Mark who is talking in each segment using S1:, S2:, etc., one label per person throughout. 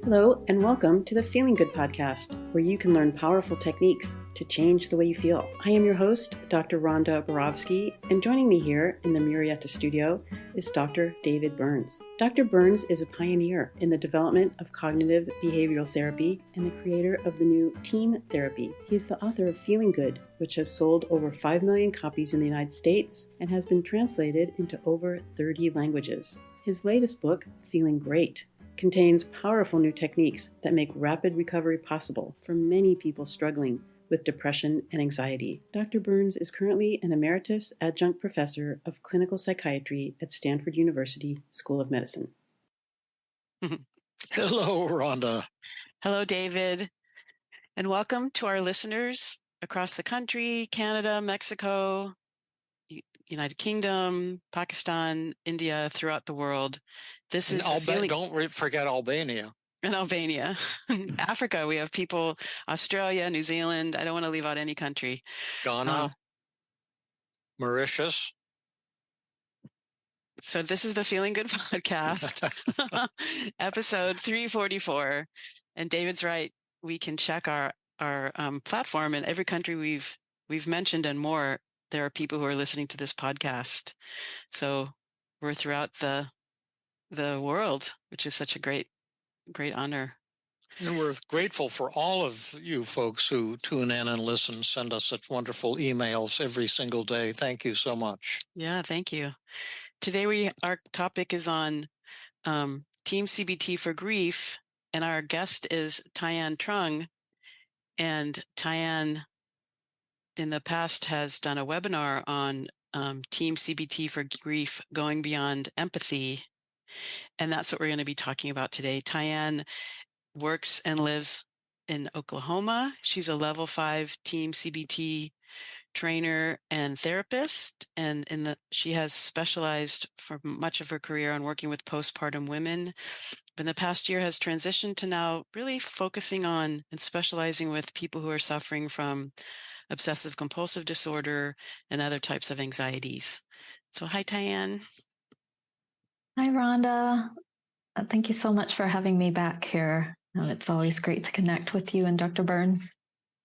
S1: Hello, and welcome to the Feeling Good podcast, where you can learn powerful techniques to change the way you feel. I am your host, Dr. Rhonda Borowski, and joining me here in the Murrieta studio is Dr. David Burns. Dr. Burns is a pioneer in the development of cognitive behavioral therapy and the creator of the new TEAM therapy. He is the author of Feeling Good, which has sold over 5 million copies in the United States and has been translated into over 30 languages. His latest book, Feeling Great, contains powerful new techniques that make rapid recovery possible for many people struggling with depression and anxiety. Dr. Burns is currently an emeritus adjunct professor of clinical psychiatry at Stanford University School of Medicine.
S2: Hello, Rhonda.
S3: Hello, David, and welcome to our listeners across the country, Canada, Mexico, United Kingdom, Pakistan, India, throughout the world. This is
S2: Don't forget Albania.
S3: And Albania. Africa, we have people, Australia, New Zealand. I don't want to leave out any country.
S2: Ghana, Mauritius.
S3: So this is the Feeling Good podcast, episode 344. And David's right. We can check our platform in every country we've mentioned and more. There are people who are listening to this podcast. So we're throughout the world, which is such a great honor.
S2: And we're grateful for all of you folks who tune in and listen, send us such wonderful emails every single day. Thank you so much.
S3: Yeah, thank you. Today our topic is on TEAM-CBT for grief, and our guest is TEAM-CBT Truong. And TEAM in the past has done a webinar on TEAM-CBT for grief, going beyond empathy. And that's what we're going to be talking about today. TEAM works and lives in Oklahoma. She's a level 5 TEAM-CBT trainer and therapist. And she has specialized for much of her career on working with postpartum women. But in the past year has transitioned to now really focusing on and specializing with people who are suffering from obsessive compulsive disorder and other types of anxieties. So hi, TEAM.
S4: Hi, Rhonda. Thank you so much for having me back here. It's always great to connect with you and Dr. Burns.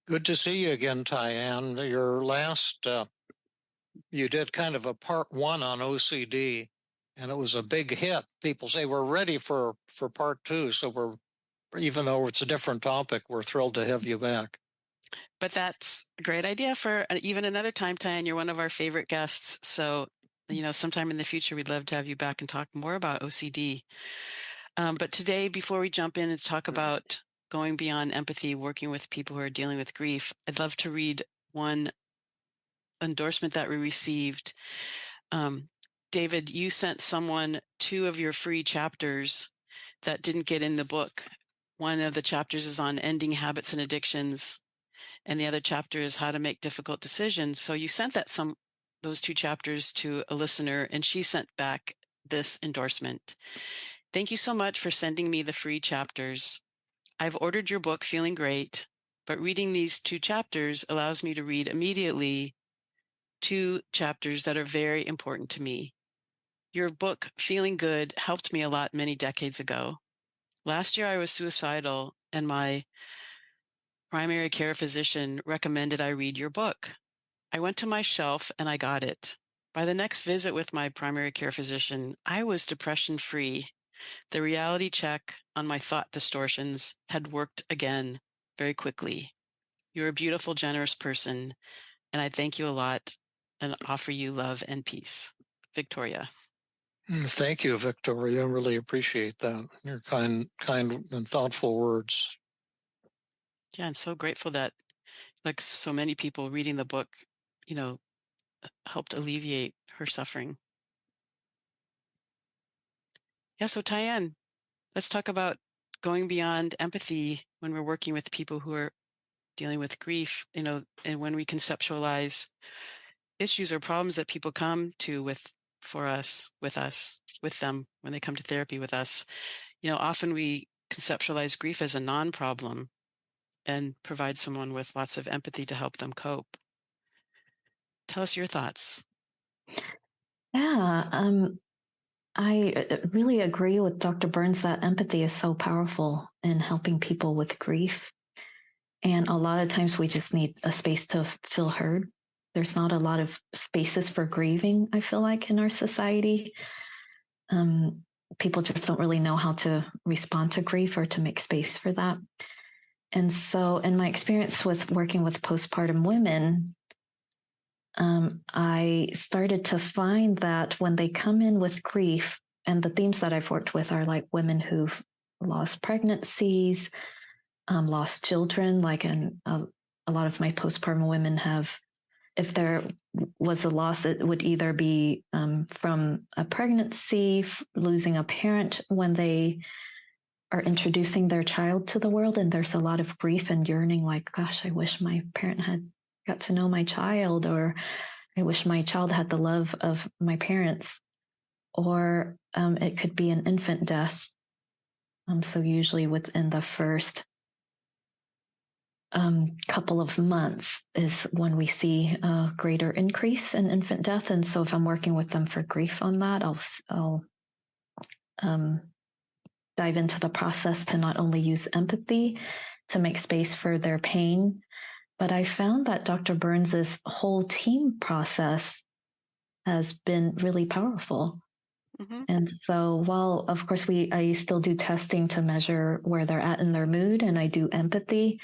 S2: Good to see you again, TEAM. Your last, you did kind of a part 1 on OCD, and it was a big hit. People say we're ready for part 2. So even though it's a different topic, we're thrilled to have you back.
S3: But that's a great idea for even another time, TEAM. You're one of our favorite guests. So, sometime in the future, we'd love to have you back and talk more about OCD. But today, before we jump in and talk about going beyond empathy, working with people who are dealing with grief, I'd love to read one endorsement that we received. David, you sent someone 2 of your free chapters that didn't get in the book. One of the chapters is on ending habits and addictions, and the other chapter is how to make difficult decisions. So you sent those 2 chapters to a listener, and she sent back this endorsement. Thank you so much for sending me the free chapters. I've ordered your book, Feeling Great, but reading these 2 chapters allows me to read immediately 2 chapters that are very important to me. Your book, Feeling Good, helped me a lot many decades ago. Last year, I was suicidal, and my primary care physician recommended I read your book. I went to my shelf and I got it. By the next visit with my primary care physician, I was depression-free. The reality check on my thought distortions had worked again very quickly. You're a beautiful, generous person, and I thank you a lot and offer you love and peace. Victoria.
S2: Thank you, Victoria. I really appreciate that. Your kind and thoughtful words.
S3: Yeah, I'm so grateful that, like so many people, reading the book, helped alleviate her suffering. Yeah, so TEAM, let's talk about going beyond empathy when we're working with people who are dealing with grief, and when we conceptualize issues or problems that people come to with them, when they come to therapy with us. Often we conceptualize grief as a non-problem and provide someone with lots of empathy to help them cope. Tell us your thoughts.
S4: Yeah. I really agree with Dr. Burns that empathy is so powerful in helping people with grief. And a lot of times we just need a space to feel heard. There's not a lot of spaces for grieving, I feel like, in our society. People just don't really know how to respond to grief or to make space for that. And so in my experience with working with postpartum women, I started to find that when they come in with grief, and the themes that I've worked with are like women who've lost pregnancies, lost children, like a lot of my postpartum women have, if there was a loss, it would either be from a pregnancy, losing a parent when they are introducing their child to the world, and there's a lot of grief and yearning, like, gosh, I wish my parent had got to know my child, or I wish my child had the love of my parents. Or it could be an infant death. So usually within the first couple of months is when we see a greater increase in infant death. And so if I'm working with them for grief on that, I'll dive into the process to not only use empathy to make space for their pain, but I found that Dr. Burns's whole team process has been really powerful. Mm-hmm. And so while, of course, I still do testing to measure where they're at in their mood, and I do empathy,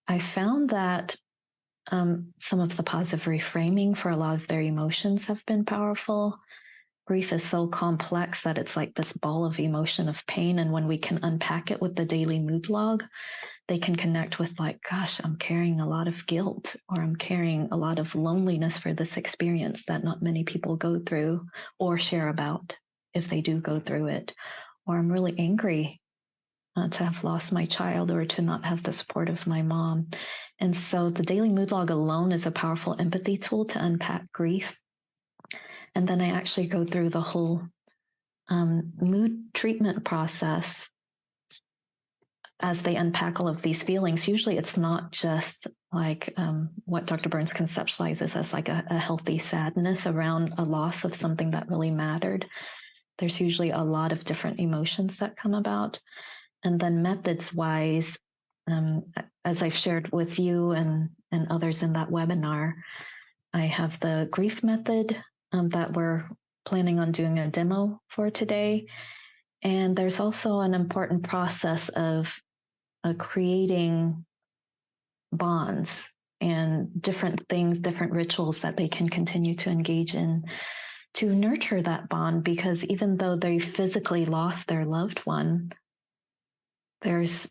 S4: I found that some of the positive reframing for a lot of their emotions have been powerful. Grief is so complex that it's like this ball of emotion of pain. And when we can unpack it with the daily mood log, they can connect with like, gosh, I'm carrying a lot of guilt, or I'm carrying a lot of loneliness for this experience that not many people go through or share about if they do go through it. Or I'm really angry to have lost my child, or to not have the support of my mom. And so the daily mood log alone is a powerful empathy tool to unpack grief. And then I actually go through the whole mood treatment process as they unpack all of these feelings. Usually it's not just like what Dr. Burns conceptualizes as like a healthy sadness around a loss of something that really mattered. There's usually a lot of different emotions that come about. And then methods-wise, as I've shared with you and others in that webinar, I have the grief method that we're planning on doing a demo for today. And there's also an important process of creating bonds and different things, different rituals that they can continue to engage in to nurture that bond, because even though they physically lost their loved one, there's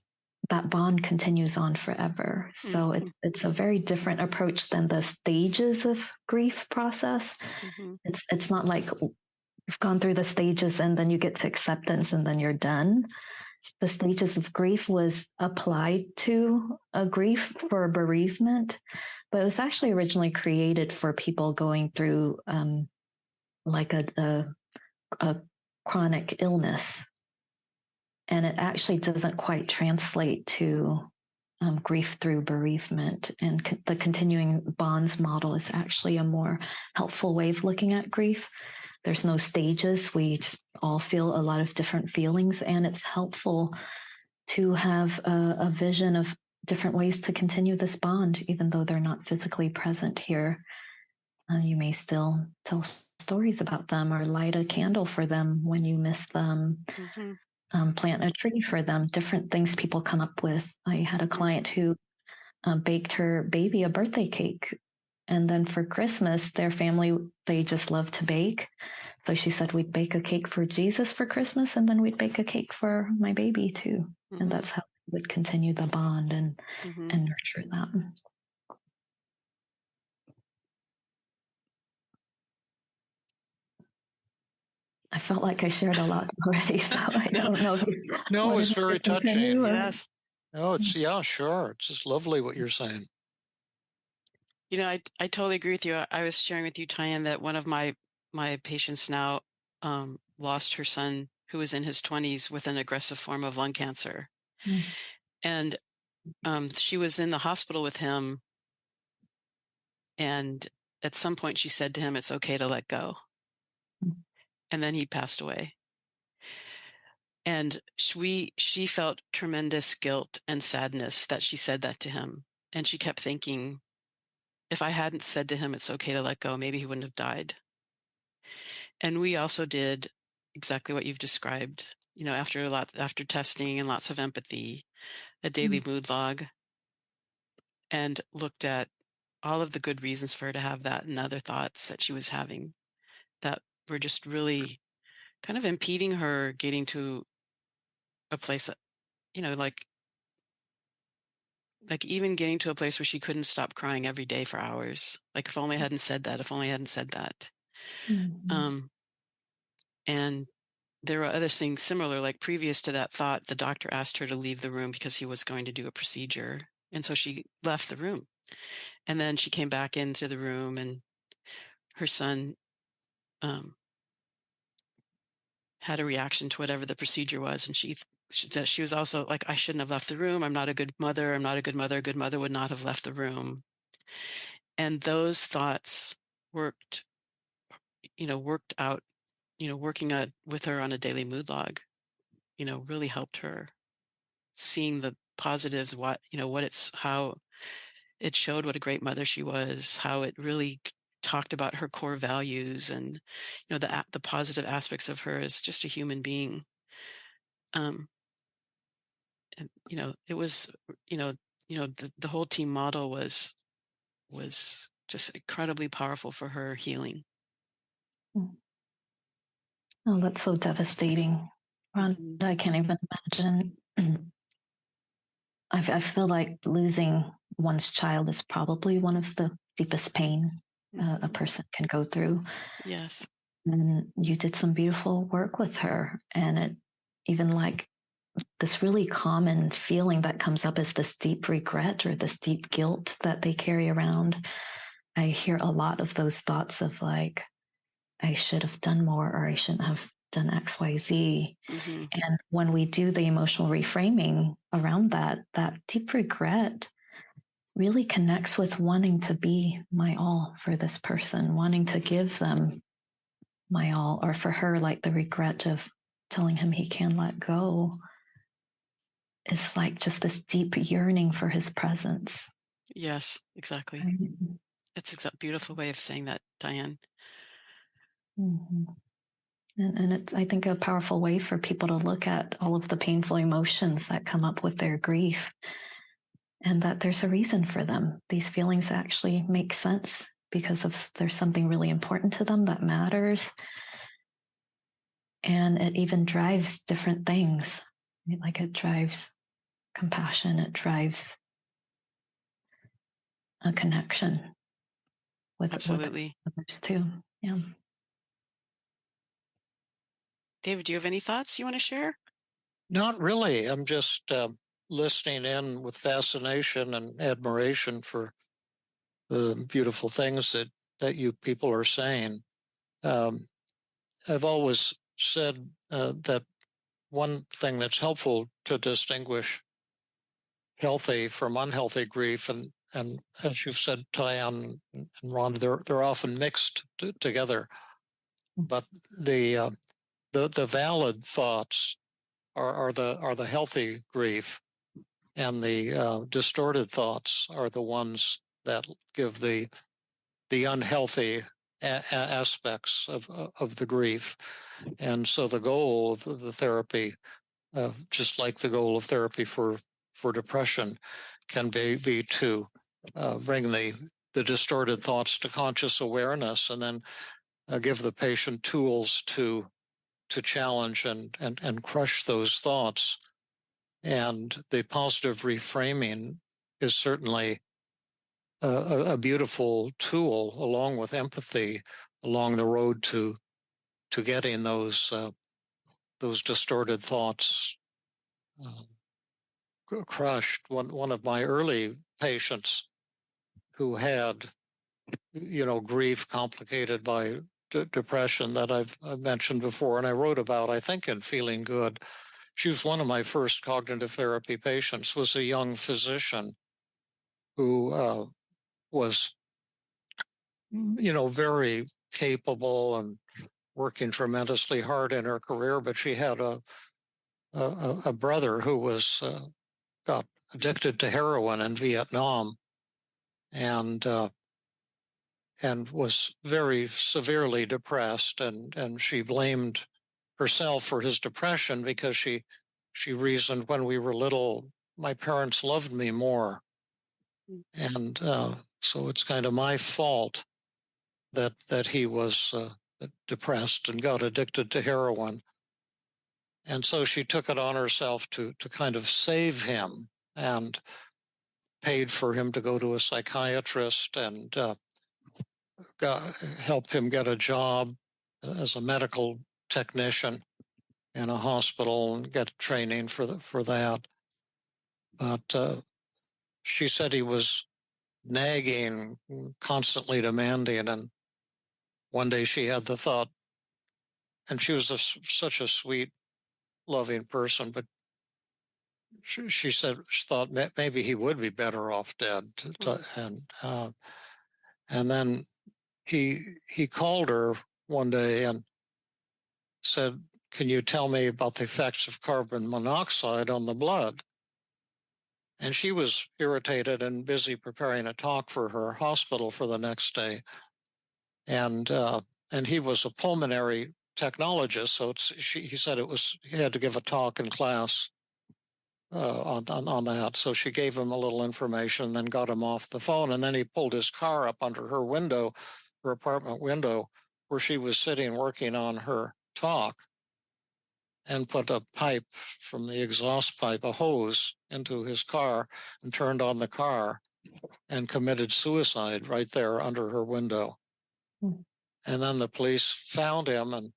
S4: that bond continues on forever. So it's a very different approach than the stages of grief process. Mm-hmm. It's not like you've gone through the stages and then you get to acceptance and then you're done. The stages of grief was applied to a grief for bereavement, but it was actually originally created for people going through like a chronic illness. And it actually doesn't quite translate to grief through bereavement. And the continuing bonds model is actually a more helpful way of looking at grief. There's no stages. We just all feel a lot of different feelings, and it's helpful to have a vision of different ways to continue this bond, even though they're not physically present here. You may still tell stories about them, or light a candle for them when you miss them. Mm-hmm. Plant a tree for them, different things people come up with. I had a client who baked her baby a birthday cake. And then for Christmas, their family, they just love to bake. So she said, we'd bake a cake for Jesus for Christmas, and then we'd bake a cake for my baby too. Mm-hmm. And that's how we would continue the bond and nurture that. I felt like I shared a lot already, so I don't know.
S2: No, it's very touching.
S3: Yes.
S2: No, yeah, sure. It's just lovely what you're saying.
S3: You know, I totally agree with you. I was sharing with you, Thai-An, that one of my patients now lost her son, who was in his 20s, with an aggressive form of lung cancer. Mm. And she was in the hospital with him. And at some point she said to him, it's okay to let go. and then he passed away. And she felt tremendous guilt and sadness that she said that to him. And she kept thinking, if I hadn't said to him, it's okay to let go, maybe he wouldn't have died. And we also did exactly what you've described, after testing and lots of empathy, a daily mood log, and looked at all of the good reasons for her to have that and other thoughts that she was having that were just really kind of impeding her getting to a place, like even getting to a place where she couldn't stop crying every day for hours. Like, if only I hadn't said that, if only I hadn't said that. And there were other things similar, like previous to that thought, the doctor asked her to leave the room because he was going to do a procedure. And so she left the room. And then she came back into the room, and her son had a reaction to whatever the procedure was. And she was also like, I shouldn't have left the room. I'm not a good mother. I'm not a good mother. A good mother would not have left the room. And those thoughts worked out, working with her on a daily mood log, really helped her seeing the positives, how it showed what a great mother she was, how it really talked about her core values and, the positive aspects of her as just a human being. And, it was, the whole team model was just incredibly powerful for her healing.
S4: Oh, that's so devastating. Rhonda, I can't even imagine. I feel like losing one's child is probably one of the deepest pain a person can go through.
S3: Yes.
S4: And you did some beautiful work with her. And it even like this really common feeling that comes up is this deep regret or this deep guilt that they carry around. I hear a lot of those thoughts of like, I should have done more, or I shouldn't have done X, Y, Z. And when we do the emotional reframing around that deep regret really connects with wanting to be my all for this person, wanting to give them my all, or for her, like the regret of telling him he can let go is like just this deep yearning for his presence.
S3: Yes, exactly. It's a beautiful way of saying that, Diane.
S4: And it's, I think, a powerful way for people to look at all of the painful emotions that come up with their grief, and that there's a reason for them. These feelings actually make sense because there's something really important to them that matters. And it even drives different things. Like it drives compassion, it drives a connection with others too. Yeah.
S3: David, do you have any thoughts you want to share?
S2: Not really. I'm just listening in with fascination and admiration for the beautiful things that you people are saying. I've always said that one thing that's helpful to distinguish healthy from unhealthy grief, and as you've said, Ty-An and Rhonda, they're often mixed together. But the valid thoughts are the healthy grief, and the distorted thoughts are the ones that give the unhealthy aspects of the grief. And so the goal of the therapy, just like the goal of therapy for depression, can be to bring the distorted thoughts to conscious awareness, and then give the patient tools to challenge and crush those thoughts. And the positive reframing is certainly a beautiful tool, along with empathy, along the road to getting those distorted thoughts crushed. One of my early patients who had, grief complicated by depression that I've mentioned before, and I wrote about, I think, in Feeling Good. She was one of my first cognitive therapy patients, was a young physician who was, very capable and working tremendously hard in her career, but she had a brother who was got addicted to heroin in Vietnam, and was very severely depressed, and she blamed herself for his depression because she reasoned, when we were little, my parents loved me more, and so it's kind of my fault that he was depressed and got addicted to heroin. And so she took it on herself to kind of save him, and paid for him to go to a psychiatrist, and help him get a job as a medical technician in a hospital and get training for that. But she said he was nagging, constantly demanding, and one day she had the thought, and she was such a sweet, loving person, but she thought maybe he would be better off dead. And then he called her one day and said, "Can you tell me about the effects of carbon monoxide on the blood?" And she was irritated and busy preparing a talk for her hospital for the next day. And he was a pulmonary technologist, so he said he had to give a talk in class on that. So she gave him a little information, then got him off the phone, and then he pulled his car up under her window, her apartment window, where she was sitting working on her talk, and put a pipe from the exhaust pipe, a hose, into his car, and turned on the car, and committed suicide right there under her window. And then the police found him and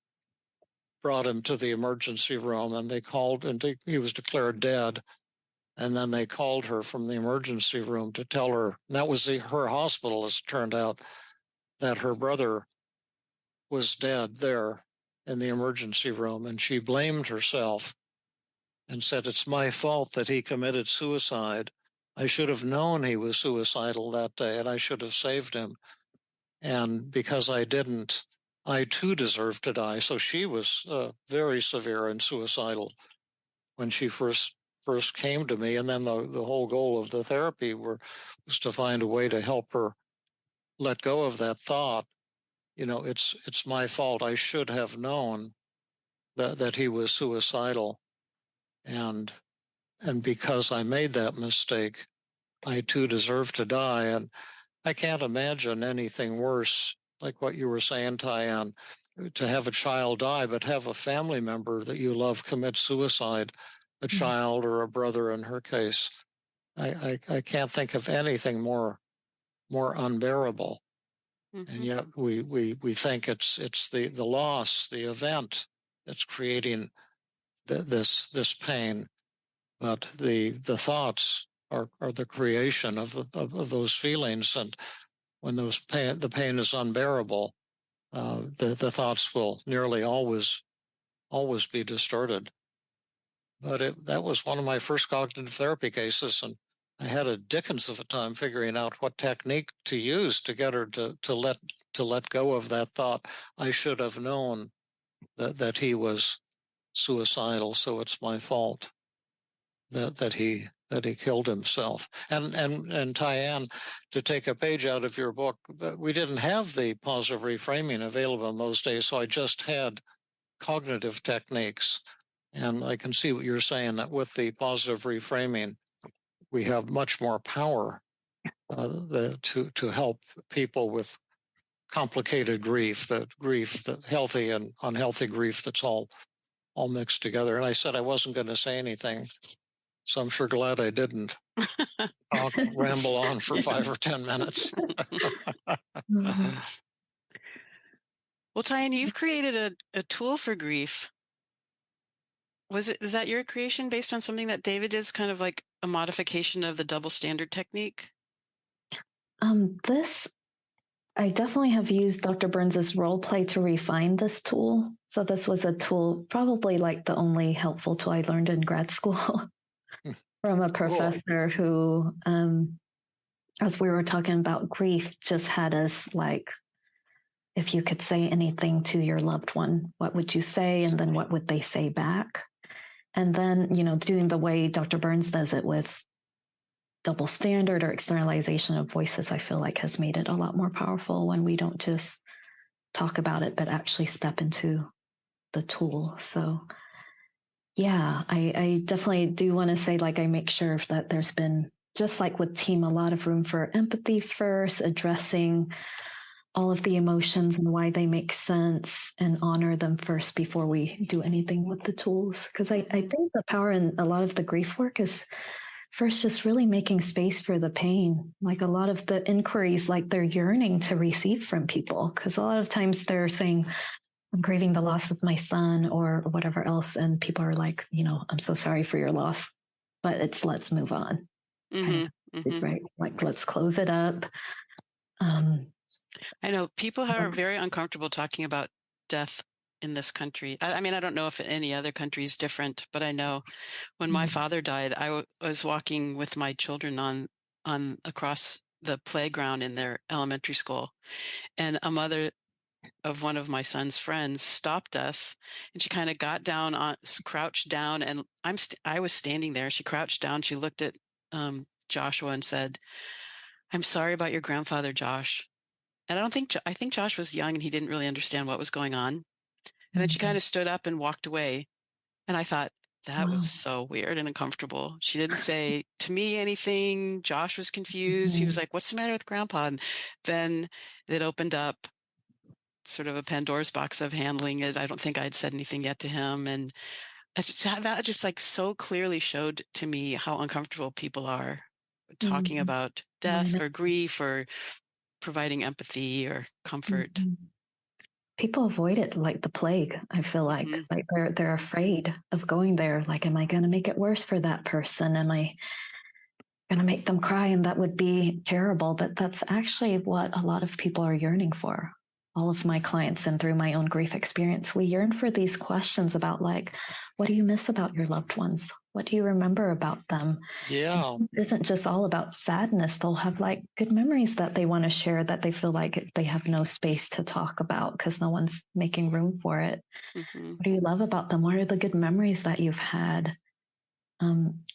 S2: brought him to the emergency room, and they called, and he was declared dead. And then they called her from the emergency room to tell her, and that was her hospital, as it turned out, that her brother was dead there in the emergency room. And she blamed herself and said, "It's my fault that he committed suicide. I should have known he was suicidal that day, and I should have saved him. And because I didn't, I too deserve to die." So she was very severe and suicidal when she first came to me. And then the whole goal of the therapy was to find a way to help her let go of that thought. It's my fault. I should have known that he was suicidal. And because I made that mistake, I too deserve to die. And I can't imagine anything worse, like what you were saying, Thai-An, to have a child die, but have a family member that you love commit suicide, a child or a brother in her case. I can't think of anything more unbearable. And yet we think it's the loss, the event that's creating this pain. But the thoughts are the creation of those feelings. And when the pain is unbearable, the thoughts will nearly always be distorted. But that was one of my first cognitive therapy cases, and I had a dickens of a time figuring out what technique to use to get her to let go of that thought. I should have known that he was suicidal, so it's my fault that he killed himself. And Thai-An, to take a page out of your book, we didn't have the positive reframing available in those days, so I just had cognitive techniques. And I can see what you're saying, that with the positive reframing, we have much more power to help people with complicated grief, the healthy and unhealthy grief that's all mixed together. And I said I wasn't going to say anything, so I'm sure glad I didn't ramble on for 5 or 10 minutes.
S3: Well, Thai-An, you've created a tool for grief. Is that your creation based on something that David is, kind of like a modification of the double standard technique?
S4: I definitely have used Dr. Burns's role play to refine this tool. So this was a tool, probably like the only helpful tool I learned in grad school from a professor who, as we were talking about grief, just had us like if you could say anything to your loved one, what would you say? And then what would they say back? And then, doing the way Dr. Burns does it with double standard or externalization of voices, I feel like has made it a lot more powerful when we don't just talk about it, but actually step into the tool. So yeah, I definitely do want to say, like, I make sure that there's been, just like with TEAM, a lot of room for empathy first, addressing all of the emotions and why they make sense, and honor them first before we do anything with the tools. Because I think the power in a lot of the grief work is first just really making space for the pain. Like a lot of the inquiries, like they're yearning to receive from people, because a lot of times they're saying, I'm grieving the loss of my son or whatever else. And people are like, I'm so sorry for your loss, but it's let's move on. Right? Like, let's close it up.
S3: I know people are very uncomfortable talking about death in this country. I mean, I don't know if any other country is different, but I know when my father died, I was walking with my children on across the playground in their elementary school, and a mother of one of my son's friends stopped us, and she kind of got down crouched down, and I was standing there. She crouched down. She looked at Joshua and said, "I'm sorry about your grandfather, Josh." And I think Josh was young and he didn't really understand what was going on. And then she kind of stood up and walked away. And I thought, that was so weird and uncomfortable. She didn't say to me anything. Josh was confused. He was like, what's the matter with Grandpa? And then it opened up sort of a Pandora's box of handling it. I don't think I'd said anything yet to him. And that just like so clearly showed to me how uncomfortable people are talking about death or grief or providing empathy or comfort.
S4: People avoid it like the plague. I feel like they're afraid of going there. Like, am I going to make it worse for that person? Am I going to make them cry? And that would be terrible. But that's actually what a lot of people are yearning for. All of my clients, and through my own grief experience, we yearn for these questions about, like, what do you miss about your loved ones? What do you remember about them?
S2: Yeah.
S4: It isn't just all about sadness. They'll have like good memories that they want to share that they feel like they have no space to talk about because no one's making room for it. What do you love about them? What are the good memories that you've had?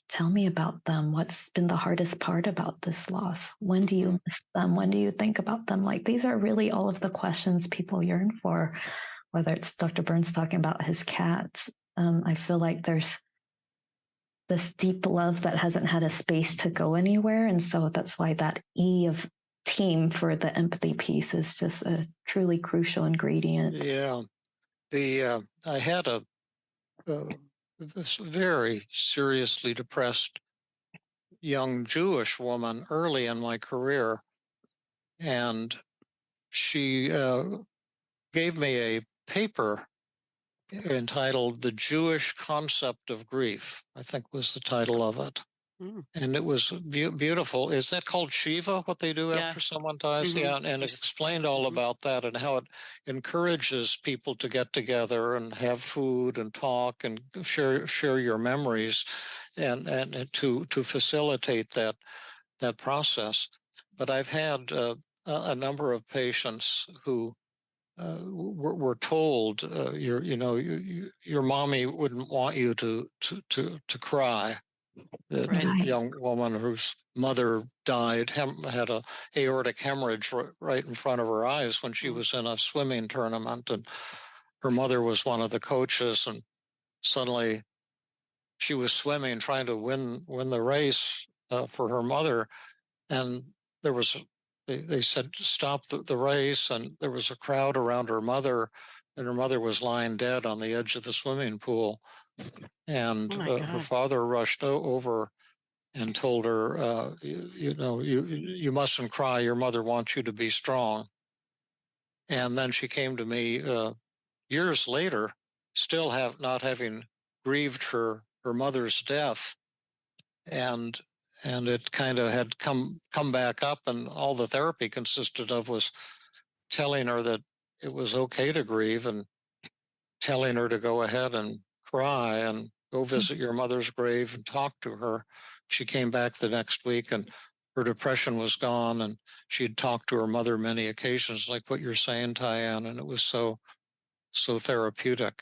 S4: Tell me about them. What's been the hardest part about this loss? When do you miss them? When do you think about them? Like, these are really all of the questions people yearn for, whether it's Dr. Burns talking about his cats. I feel like there's this deep love that hasn't had a space to go anywhere. And so that's why that E of TEAM for the empathy piece is just a truly crucial ingredient.
S2: Yeah. I had a very seriously depressed young Jewish woman early in my career, and she gave me a paper entitled "The Jewish Concept of Grief," I think was the title of it. And it was beautiful. Is that called Shiva, what they do after someone dies? Yeah, and it explained all about that and how it encourages people to get together and have food and talk and share your memories and to facilitate that process. But I've had a number of patients who were told your mommy wouldn't want you to cry. The young woman whose mother died had a aortic hemorrhage right in front of her eyes when she was in a swimming tournament, and her mother was one of the coaches, and suddenly she was swimming trying to win the race for her mother, and there was they said stop the race, and there was a crowd around her mother, and her mother was lying dead on the edge of the swimming pool, and her father rushed over and told her, you mustn't cry. Your mother wants you to be strong. And then she came to me years later, still not having grieved her mother's death, and it kind of had come back up, and all the therapy consisted of was telling her that it was okay to grieve and telling her to go ahead and cry and go visit your mother's grave and talk to her. She came back the next week and her depression was gone, and she'd talked to her mother many occasions, like what you're saying, Thai-An, and it was so therapeutic.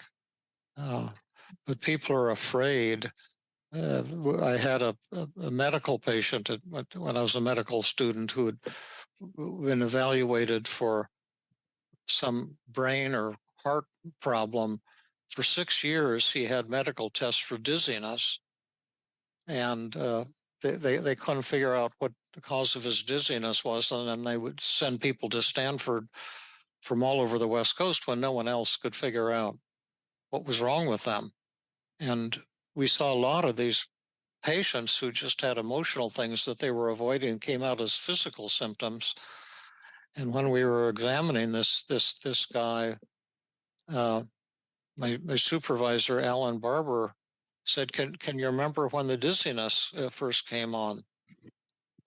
S2: But people are afraid. I had a medical patient when I was a medical student who had been evaluated for some brain or heart problem. For 6 years, he had medical tests for dizziness, and they couldn't figure out what the cause of his dizziness was, and then they would send people to Stanford from all over the West Coast when no one else could figure out what was wrong with them. And we saw a lot of these patients who just had emotional things that they were avoiding came out as physical symptoms. And when we were examining this guy, my supervisor, Alan Barber, said, can you remember when the dizziness first came on?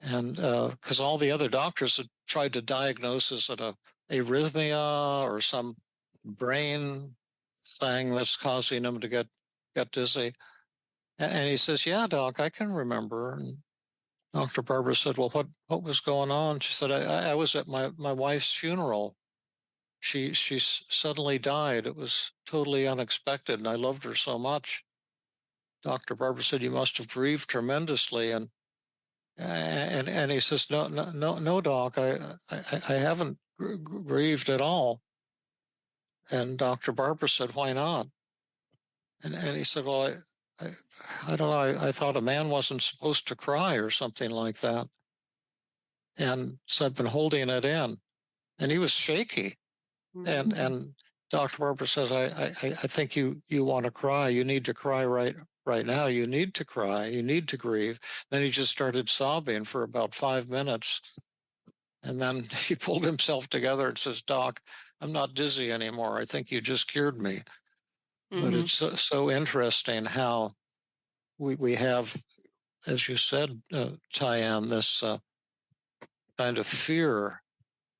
S2: And because all the other doctors had tried to diagnose as an arrhythmia or some brain thing that's causing him to get dizzy. And he says, yeah, doc, I can remember. And Dr. Barber said, well, what was going on? She said, I was at my wife's funeral. She suddenly died. It was totally unexpected, and I loved her so much. Dr. Barber said, you must have grieved tremendously. And he says, no, doc, I haven't grieved at all. And Dr. Barber said, why not? And he said, well, I don't know. I thought a man wasn't supposed to cry or something like that. And so I've been holding it in. And he was shaky. Mm-hmm. And Dr. Barber says, I think you want to cry. You need to cry right now. You need to cry. You need to grieve. Then he just started sobbing for about 5 minutes. And then he pulled himself together and says, Doc, I'm not dizzy anymore. I think you just cured me. Mm-hmm. But it's so interesting how we have, as you said, Thai-An, this kind of fear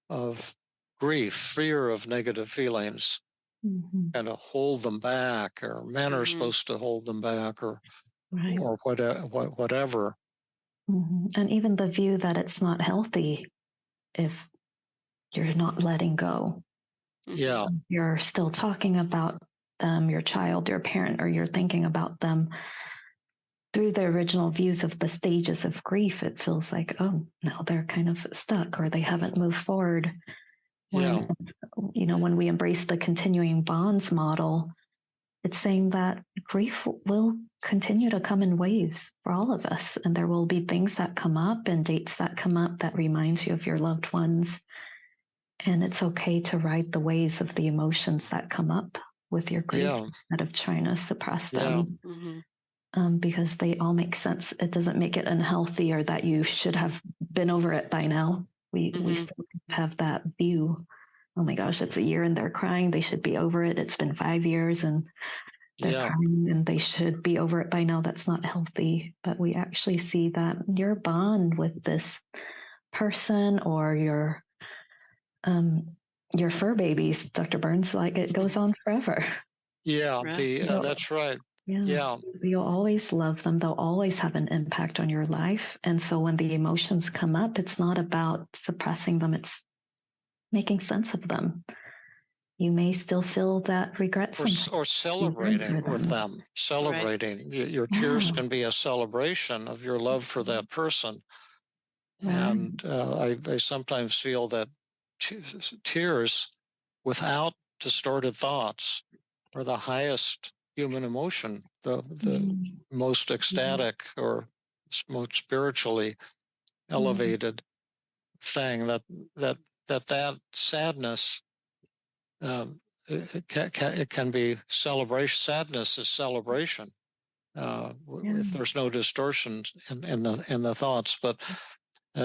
S2: of grief, fear of negative feelings, mm-hmm. kind of hold them back, or men mm-hmm. are supposed to hold them back, or right. or whatever.
S4: Mm-hmm. And even the view that it's not healthy if you're not letting go.
S2: Yeah.
S4: You're still talking about them, your child, your parent, or you're thinking about them through the original views of the stages of grief. It feels like, oh, now they're kind of stuck, or they haven't moved forward. When, when we embrace the continuing bonds model, it's saying that grief will continue to come in waves for all of us. And there will be things that come up and dates that come up that reminds you of your loved ones. And it's okay to ride the waves of the emotions that come up with your grief instead of trying to suppress them. Mm-hmm. Because they all make sense. It doesn't make it unhealthy or that you should have been over it by now. We still have that view. Oh my gosh, it's a year and they're crying. They should be over it. It's been 5 years and they're crying and they should be over it by now. That's not healthy. But we actually see that your bond with this person or your fur babies, Dr. Burns, like it goes on forever.
S2: Yeah, that's right. Yeah.
S4: You'll always love them. They'll always have an impact on your life. And so when the emotions come up, it's not about suppressing them. It's making sense of them. You may still feel that regret
S2: or celebrating with them. Celebrating. Right. Your tears can be a celebration of your love for that person. Right. And I sometimes feel that tears without distorted thoughts are the highest human emotion, the most ecstatic or most spiritually elevated thing. That sadness, it can be celebration. Sadness is celebration if there's no distortion in the thoughts. But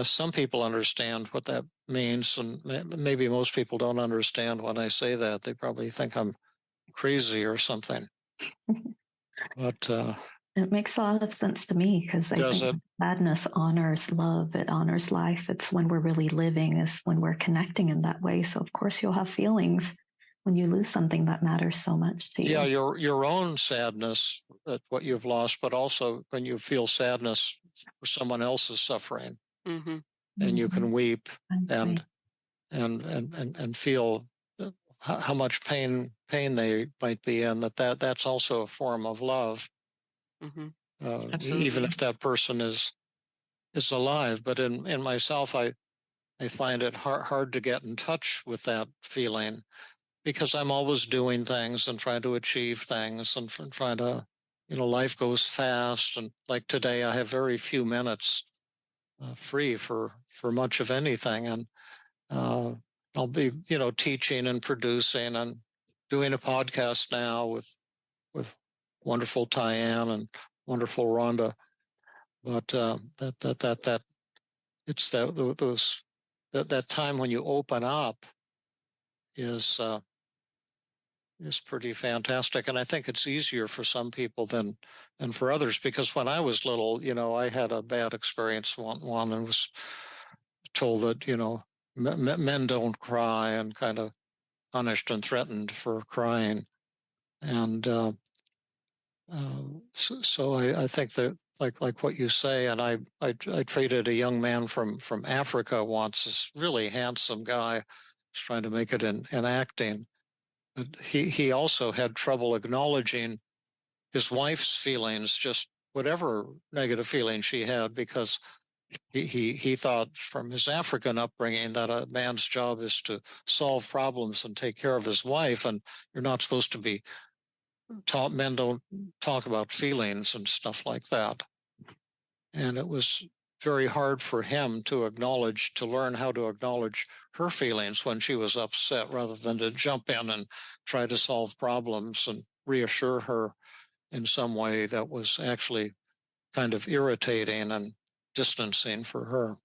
S2: some people understand what that means, and maybe most people don't understand when I say that. They probably think I'm crazy or something. But
S4: it makes a lot of sense to me, because I think sadness honors love. It honors life. It's when we're really living, is when we're connecting in that way. So of course you'll have feelings when you lose something that matters so much to you.
S2: Yeah, your own sadness at what you've lost, but also when you feel sadness for someone else's suffering.
S3: Mm-hmm.
S2: and you can weep
S4: Okay.
S2: and feel how much pain they might be in. That's also a form of love,
S3: Mm-hmm.
S2: even
S3: Absolutely.
S2: if that person is alive. But in myself, I find it hard to get in touch with that feeling, because I'm always doing things and trying to achieve things and trying to, life goes fast. And like today, I have very few minutes free for much of anything. And I'll be, teaching and producing and doing a podcast now with wonderful Thai-An and wonderful Rhonda. But that it's that time when you open up is pretty fantastic. And I think it's easier for some people than for others, because when I was little, I had a bad experience one and was told that, men don't cry, and kind of punished and threatened for crying. And so I think that, like what you say, and I treated a young man from Africa once, this really handsome guy, was trying to make it in acting. But he also had trouble acknowledging his wife's feelings, just whatever negative feeling she had, because he thought from his African upbringing that a man's job is to solve problems and take care of his wife, and you're not supposed to be taught. Men don't talk about feelings and stuff like that. And it was very hard for him to learn how to acknowledge her feelings when she was upset, rather than to jump in and try to solve problems and reassure her in some way that was actually kind of irritating and distancing for her.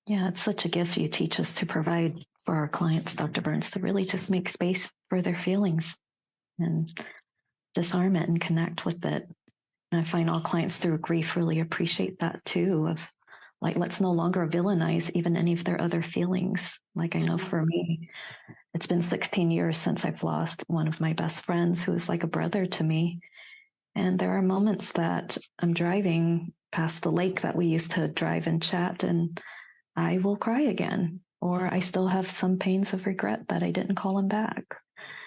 S4: Yeah, it's such a gift you teach us to provide for our clients, Dr. Burns, to really just make space for their feelings and disarm it and connect with it. And I find all clients through grief really appreciate that too, of like, let's no longer villainize even any of their other feelings. Like, I know for me, it's been 16 years since I've lost one of my best friends who is like a brother to me. And there are moments that I'm driving past the lake that we used to drive and chat, and I will cry again, or I still have some pains of regret that I didn't call him back.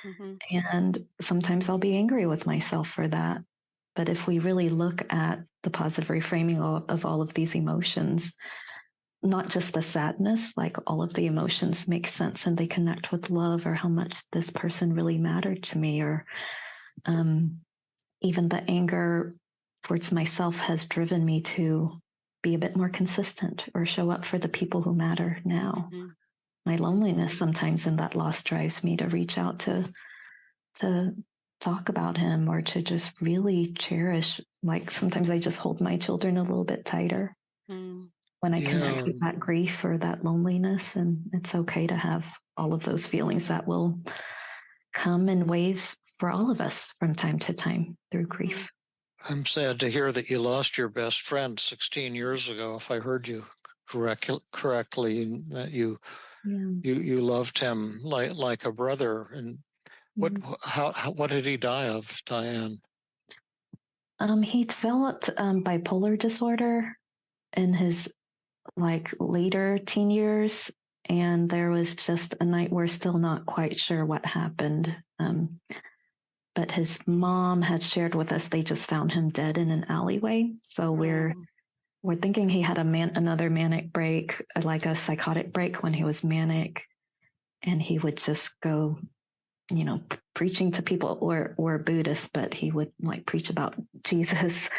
S4: Mm-hmm. And sometimes I'll be angry with myself for that. But if we really look at the positive reframing of all of these emotions, not just the sadness, like all of the emotions make sense and they connect with love, or how much this person really mattered to me, or even the anger towards myself has driven me to be a bit more consistent or show up for the people who matter now. Mm-hmm. My loneliness sometimes in that loss drives me to reach out to talk about him, or to just really cherish. Like, sometimes I just hold my children a little bit tighter when I connect with that grief or that loneliness. And it's okay to have all of those feelings that will come in waves for all of us from time to time through grief.
S2: I'm sad to hear that you lost your best friend 16 years ago. If I heard you correctly, that you loved him like a brother. And what did he die of, Thai-An?
S4: He developed bipolar disorder in his later teen years, and there was just a night we're still not quite sure what happened. But his mom had shared with us they just found him dead in an alleyway. So we're thinking he had another manic break, like a psychotic break when he was manic, and he would just go, preaching to people, or Buddhist, but he would preach about Jesus.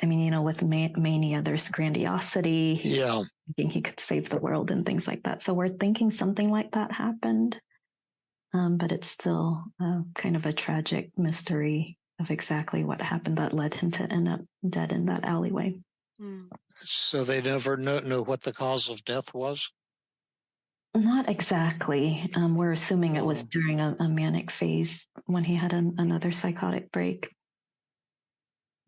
S4: I mean, with mania, there's grandiosity. Thinking he could save the world and things like that. So we're thinking something like that happened. But it's still kind of a tragic mystery of exactly what happened that led him to end up dead in that alleyway.
S2: So they never knew what the cause of death was?
S4: Not exactly. We're assuming it was during a manic phase when he had another psychotic break.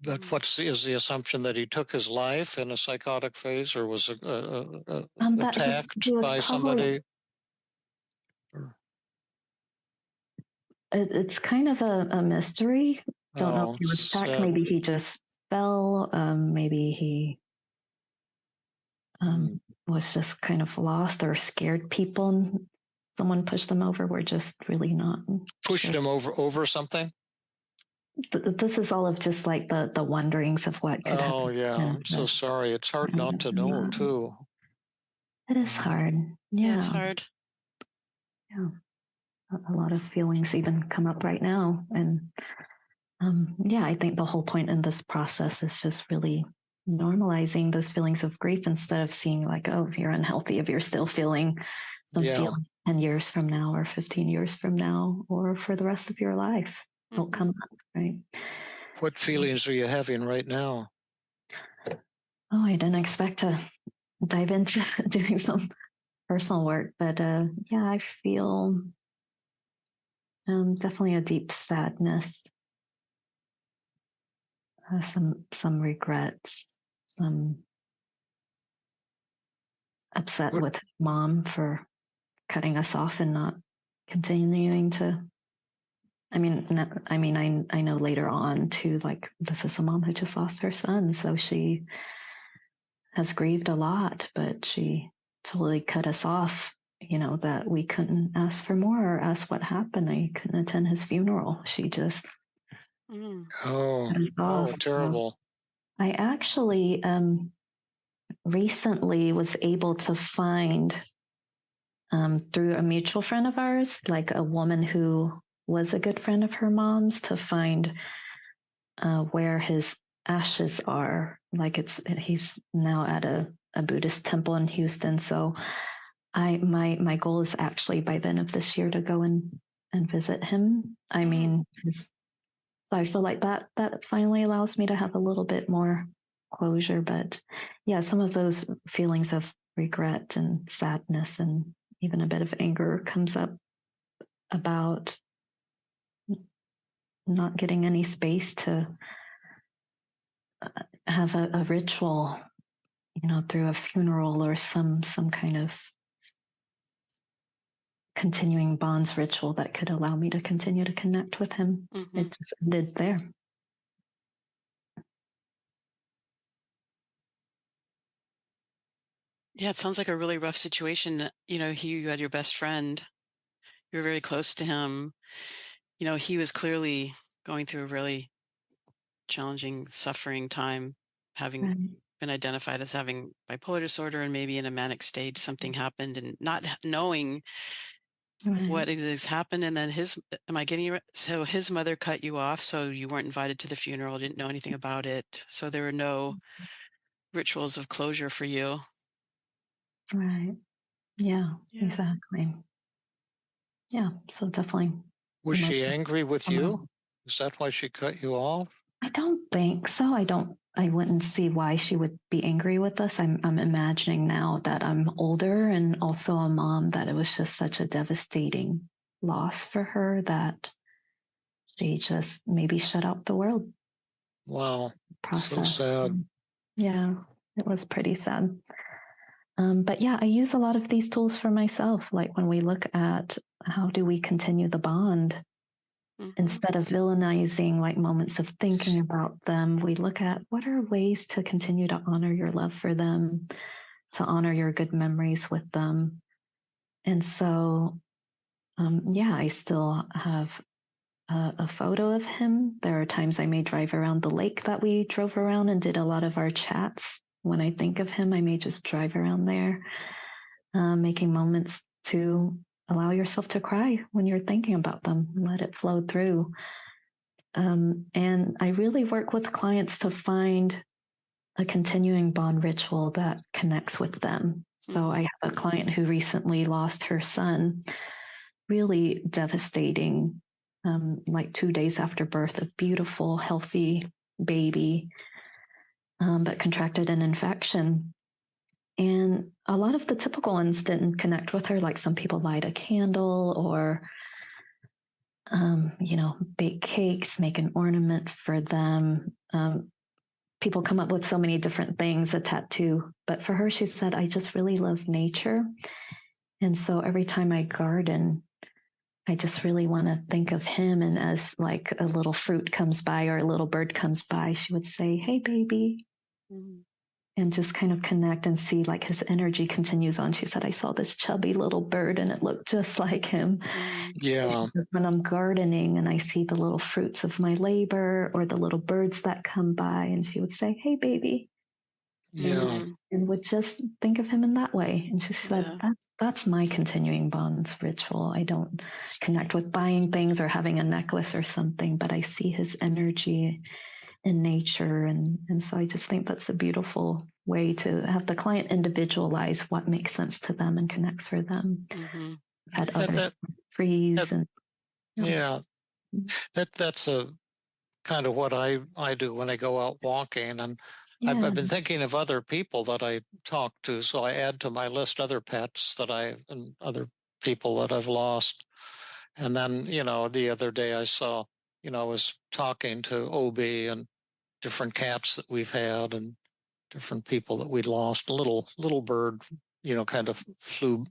S2: But is the assumption that he took his life in a psychotic phase, or was attacked by somebody?
S4: It's kind of a mystery. Don't know if he was attacked. Maybe he just fell. Maybe he was just kind of lost or scared people. And someone pushed them over. We're just really not
S2: pushed
S4: sure.
S2: him over something.
S4: This is all of just like the wonderings of what could happen.
S2: Oh yeah, I'm so sorry. It's hard not to know too.
S4: It is hard.
S3: Yeah, it's hard.
S4: Yeah, a lot of feelings even come up right now, and I think the whole point in this process is just really normalizing those feelings of grief instead of seeing like, oh, if you're unhealthy, if you're still feeling some feeling 10 years from now or 15 years from now or for the rest of your life, it'll come up, right?
S2: What feelings are you having right now?
S4: Oh, I didn't expect to dive into doing some personal work, but I feel definitely a deep sadness, some regrets, some upset with mom for cutting us off and not continuing to. I know later on too, like this is a mom who just lost her son, so she has grieved a lot, but she totally cut us off. That we couldn't ask for more or ask what happened. I couldn't attend his funeral. She just cut us off.
S2: Terrible.
S4: So I actually recently was able to find through a mutual friend of ours, like a woman who was a good friend of her mom's, to find where his ashes are. Like he's now at a Buddhist temple in Houston. So my goal is actually by the end of this year to go and visit him. I mean, so I feel like that finally allows me to have a little bit more closure. But yeah, some of those feelings of regret and sadness and even a bit of anger comes up about not getting any space to have a ritual, through a funeral or some kind of continuing bonds ritual that could allow me to continue to connect with him. It just ended there.
S3: Yeah, it sounds like a really rough situation. You had your best friend. You were very close to him. He was clearly going through a really challenging, suffering time, having been identified as having bipolar disorder and maybe in a manic stage, something happened and not knowing what has happened. And then am I getting it right? So his mother cut you off, so you weren't invited to the funeral, didn't know anything about it. So there were no rituals of closure for you.
S4: Right. Yeah, exactly. Yeah, so definitely.
S2: Was she angry with you? Is that why she cut you off?
S4: I don't think so. I wouldn't see why she would be angry with us. I'm imagining now that I'm older and also a mom, that it was just such a devastating loss for her that she just maybe shut out the world.
S2: Wow.
S4: Process.
S2: So sad.
S4: Yeah, it was pretty sad. But yeah, I use a lot of these tools for myself. Like when we look at how do we continue the bond, instead of villainizing like moments of thinking about them, we look at what are ways to continue to honor your love for them, to honor your good memories with them. And so, I still have a photo of him. There are times I may drive around the lake that we drove around and did a lot of our chats. When I think of him, I may just drive around there, making moments to allow yourself to cry when you're thinking about them, let it flow through. And I really work with clients to find a continuing bond ritual that connects with them. So I have a client who recently lost her son, really devastating, like 2 days after birth, a beautiful, healthy baby, but contracted an infection. And a lot of the typical ones didn't connect with her, like some people light a candle or, bake cakes, make an ornament for them. People come up with so many different things, a tattoo. But for her, she said, I just really love nature. And so every time I garden, I just really want to think of him. And as like a little fruit comes by or a little bird comes by, she would say, hey, baby. and just kind of connect and see like his energy continues on. She said, I saw this chubby little bird and it looked just like him.
S2: Yeah.
S4: When I'm gardening and I see the little fruits of my labor or the little birds that come by, and she would say, hey, baby.
S2: Yeah.
S4: And would just think of him in that way. And she said, that's my continuing bonds ritual. I don't connect with buying things or having a necklace or something, but I see his energy in nature. And so I just think that's a beautiful way to have the client individualize what makes sense to them and connects for them. Had others freeze and
S2: that's a kind of what I do when I go out walking, and I've been thinking of other people that I talk to, so I add to my list other pets and other people that I've lost. And then, the other day I saw, I was talking to OB and different cats that we've had and different people that we'd lost. A little bird, kind of flew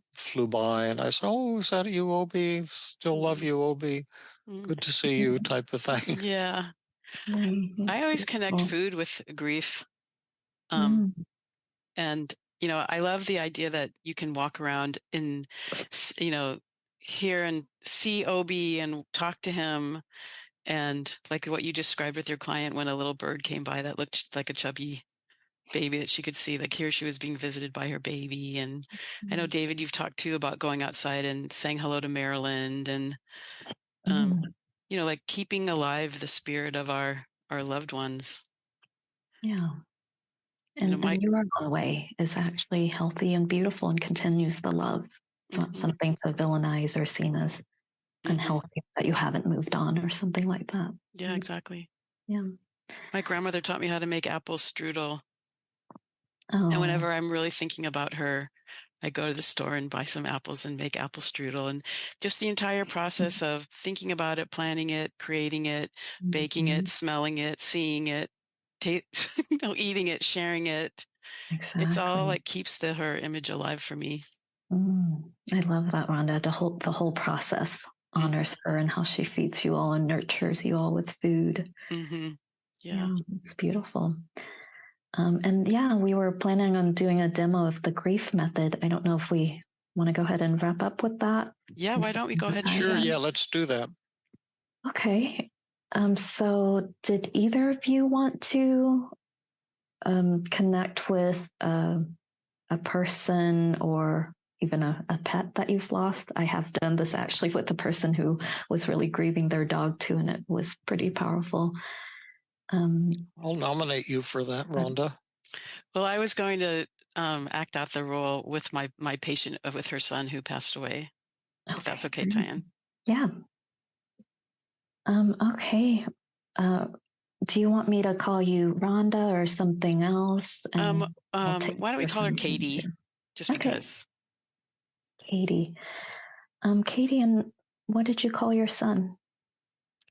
S2: by, and I said, "Oh, is that you, OB? Still love you, OB. Good to see you," type of thing.
S3: Yeah. I always connect food with grief. And, I love the idea that you can walk around and, hear and see OB and talk to him. And like what you described with your client when a little bird came by that looked like a chubby baby that she could see, like here she was being visited by her baby. And I know, David, you've talked too about going outside and saying hello to Maryland and, like keeping alive the spirit of our loved ones.
S4: Yeah. And your own way is actually healthy and beautiful and continues the love. It's not something to villainize or seen as unhealthy that you haven't moved on or something like that.
S3: Yeah, exactly.
S4: Yeah.
S3: My grandmother taught me how to make apple strudel.
S4: Oh.
S3: And whenever I'm really thinking about her, I go to the store and buy some apples and make apple strudel. And just the entire process of thinking about it, planning it, creating it, baking it, smelling it, seeing it, eating it, sharing it.
S4: Exactly.
S3: It's all like keeps her image alive for me.
S4: I love that, Rhonda. The whole process honors her and how she feeds you all and nurtures you all with food.
S3: Yeah,
S4: it's beautiful. And we were planning on doing a demo of the grief method. I don't know if we want to go ahead and wrap up with that.
S3: Yeah, why don't we go ahead?
S2: Sure. Yeah, let's do that.
S4: Okay. So did either of you want to connect with a person or even a pet that you've lost? I have done this actually with the person who was really grieving their dog too, and it was pretty powerful.
S2: I'll nominate you for that, Rhonda.
S3: Well, I was going to act out the role with my patient with her son who passed away. Okay. If that's okay, TEAM.
S4: Yeah. Okay. Do you want me to call you Rhonda or something else?
S3: Why don't we call her Katie? Just because.
S4: Katie. Katie, and what did you call your son?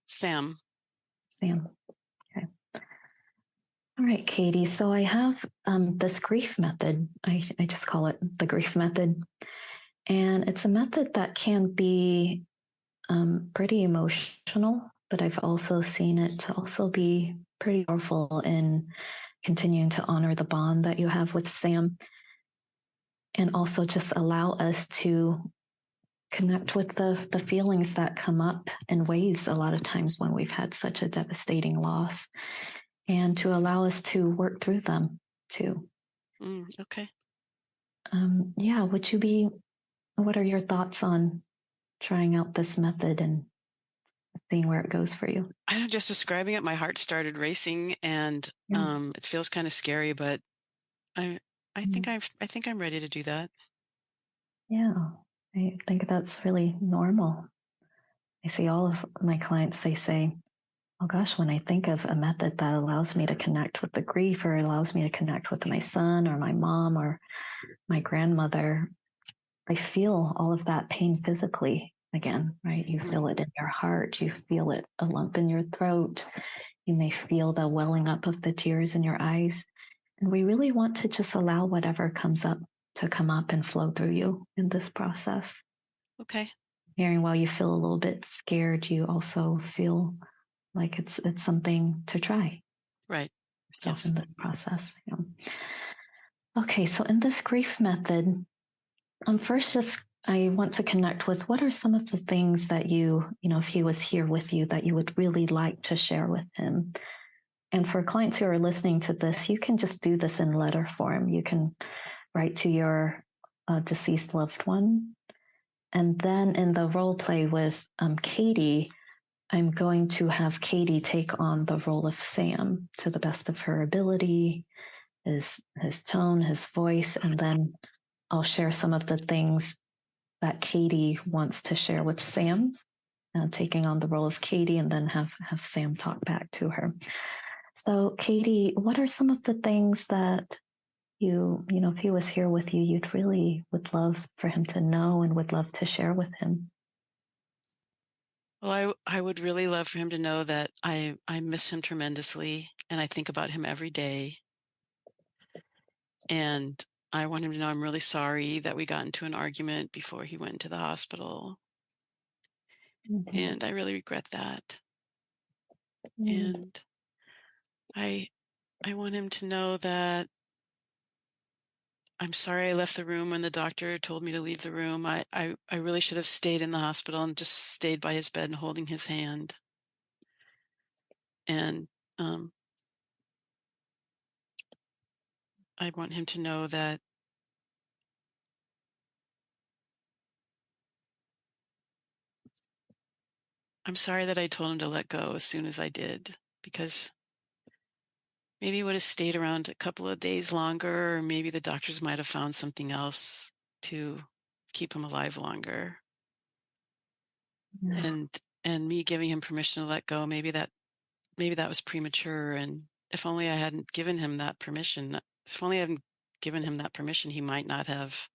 S3: Sam.
S4: Okay. All right, Katie. So I have this grief method. I just call it the grief method. And it's a method that can be pretty emotional, but I've also seen it to also be pretty powerful in continuing to honor the bond that you have with Sam, and also just allow us to connect with the feelings that come up in waves a lot of times when we've had such a devastating loss, and to allow us to work through them too.
S3: Okay.
S4: What are your thoughts on trying out this method and seeing where it goes for you?
S3: I know, just describing it, my heart started racing, and it feels kind of scary, but I think I'm ready to do that.
S4: Yeah, I think that's really normal. I see all of my clients, they say, oh gosh, when I think of a method that allows me to connect with the grief, or allows me to connect with my son or my mom or my grandmother, I feel all of that pain physically again, right? You feel it in your heart. You feel it a lump in your throat. You may feel the welling up of the tears in your eyes. And we really want to just allow whatever comes up to come up and flow through you in this process.
S3: Okay.
S4: Hearing while you feel a little bit scared, you also feel like it's something to try.
S3: Right.
S4: Yourself in the process. Okay, so in this grief method, first I want to connect with what are some of the things that if he was here with you, that you would really like to share with him. And for clients who are listening to this, you can just do this in letter form. You can write to your deceased loved one. And then in the role play with Katie, I'm going to have Katie take on the role of Sam to the best of her ability, his tone, his voice, and then I'll share some of the things that Katie wants to share with Sam, taking on the role of Katie, and then have Sam talk back to her. So, Katie, what are some of the things that if he was here with you, you'd really would love for him to know and would love to share with him?
S3: Well, I would really love for him to know that I miss him tremendously, and I think about him every day. And I want him to know I'm really sorry that we got into an argument before he went to the hospital. Mm-hmm. And I really regret that. Mm-hmm. And I want him to know that I'm sorry I left the room when the doctor told me to leave the room. I really should have stayed in the hospital and just stayed by his bed and holding his hand. And I want him to know that I'm sorry that I told him to let go as soon as I did, because maybe he would have stayed around a couple of days longer, or maybe the doctors might have found something else to keep him alive longer. Yeah. And me giving him permission to let go, maybe that was premature. And if only I hadn't given him that permission, he might not have,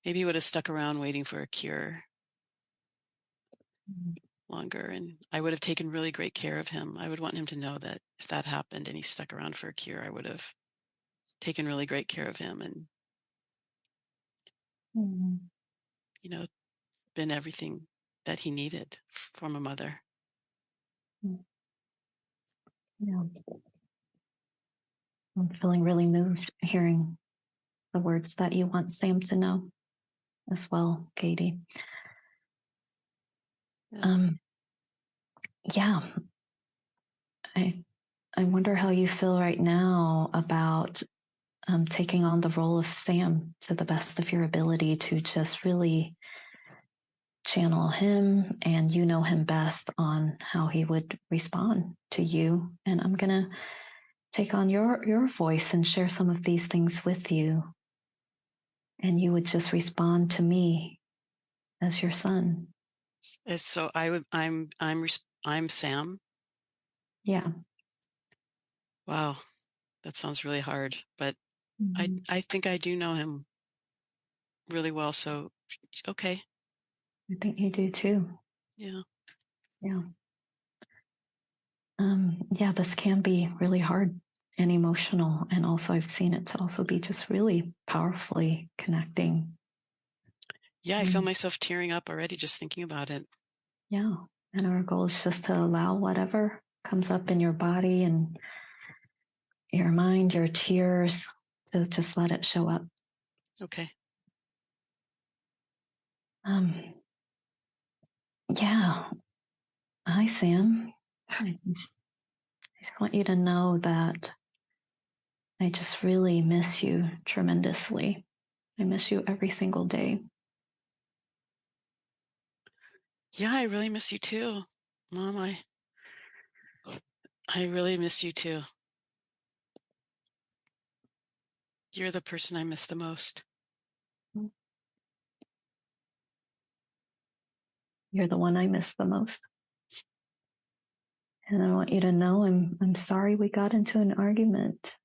S3: maybe he would have stuck around waiting for a cure longer, and I would have taken really great care of him. I would want him to know that if that happened and he stuck around for a cure, I would have taken really great care of him and been everything that he needed from a mother.
S4: Yeah. I'm feeling really moved hearing the words that you want Sam to know as well, Katie. Yes. Yeah. I wonder how you feel right now about taking on the role of Sam to the best of your ability, to just really channel him, and you know him best on how he would respond to you. And I'm going to take on your voice and share some of these things with you. And you would just respond to me as your son.
S3: So I'm Sam.
S4: Yeah.
S3: Wow. That sounds really hard, but I think I do know him really well. So, okay.
S4: I think you do too.
S3: Yeah.
S4: Yeah. Yeah, this can be really hard and emotional. And also I've seen it to also be just really powerfully connecting.
S3: Yeah, I feel myself tearing up already just thinking about it.
S4: Yeah. And our goal is just to allow whatever comes up in your body and your mind, your tears, to just let it show up.
S3: Okay.
S4: Yeah. Hi, Sam. I just want you to know that I just really miss you tremendously. I miss you every single day.
S3: Yeah, I really miss you too, Mom. I really miss you too. You're the person I miss the most.
S4: You're the one I miss the most. And I want you to know I'm sorry we got into an argument.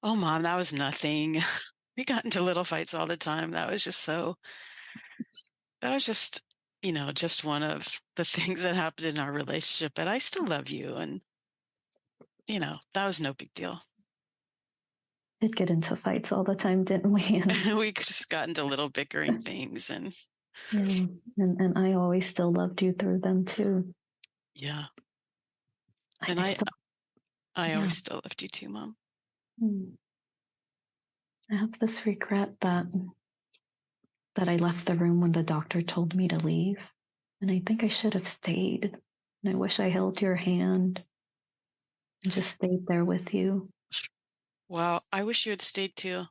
S3: Oh, Mom, that was nothing. We got into little fights all the time. That was just, just one of the things that happened in our relationship. But I still love you. And, that was no big deal.
S4: Did get into fights all the time, didn't we?
S3: We just got into little bickering things. And
S4: yeah, and I always still loved you through them too.
S3: Yeah.
S4: And
S3: I always still loved you too, Mom.
S4: I have this regret that I left the room when the doctor told me to leave. And I think I should have stayed. And I wish I held your hand and just stayed there with you.
S3: Wow, I wish you had stayed too.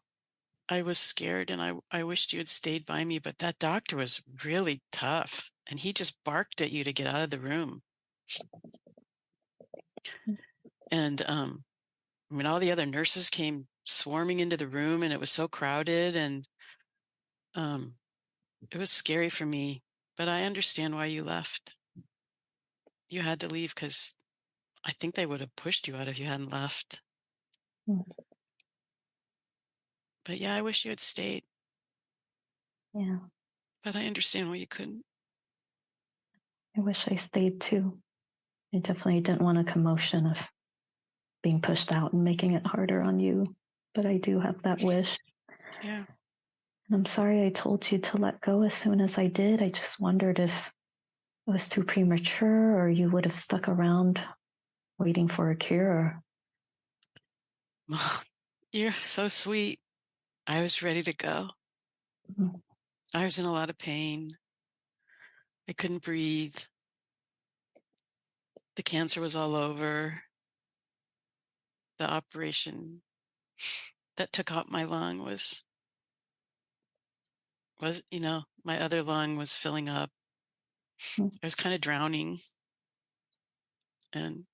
S3: I was scared and I wished you had stayed by me, but that doctor was really tough and he just barked at you to get out of the room. And I mean, all the other nurses came swarming into the room and it was so crowded and it was scary for me, but I understand why you left. You had to leave because I think they would have pushed you out if you hadn't left. But yeah, I wish you had stayed.
S4: Yeah.
S3: But I understand why you couldn't.
S4: I wish I stayed too. I definitely didn't want a commotion of being pushed out and making it harder on you. But I do have that wish.
S3: Yeah.
S4: And I'm sorry I told you to let go as soon as I did. I just wondered if it was too premature or you would have stuck around waiting for a cure.
S3: Mom, you're so sweet. I was ready to go.
S4: Mm-hmm.
S3: I was in a lot of pain. I couldn't breathe. The cancer was all over. The operation that took out my lung was, my other lung was filling up. I was kind of drowning. And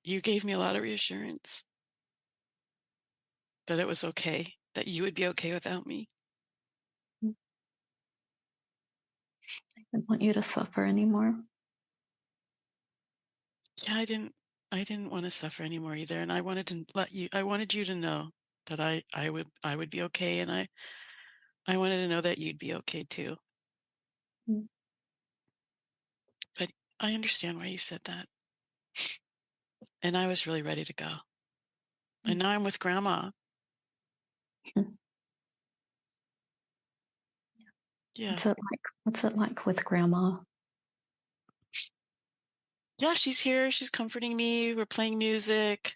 S3: you gave me a lot of reassurance that it was okay, that you would be okay without me.
S4: I didn't want you to suffer anymore.
S3: Yeah, I didn't want to suffer anymore either. And I wanted you to know that I would be okay. And I wanted to know that you'd be okay too. But I understand why you said that. And I was really ready to go. And now I'm with Grandma. Yeah.
S4: What's it like with Grandma?
S3: Yeah, she's here. She's comforting me. We're playing music.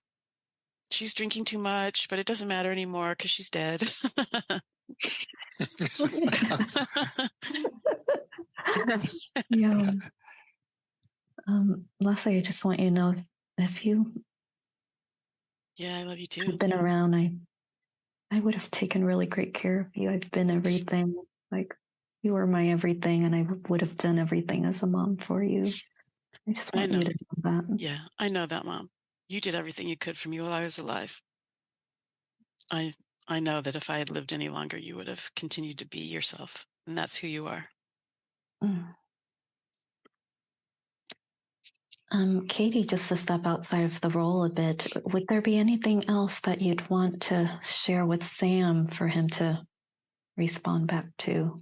S3: She's drinking too much, but it doesn't matter anymore because she's dead.
S4: Yeah. Leslie, I just want you to know if you
S3: I love you too.
S4: had been around, I would have taken really great care of you. I've been everything. Like, you were my everything, and I would have done everything as a mom for you. I just want you to know that.
S3: Yeah, I know that, Mom. You did everything you could for me while I was alive. I know that if I had lived any longer, you would have continued to be yourself, and that's who you are.
S4: Katie, just to step outside of the role a bit, would there be anything else that you'd want to share with Sam for him to respond back to?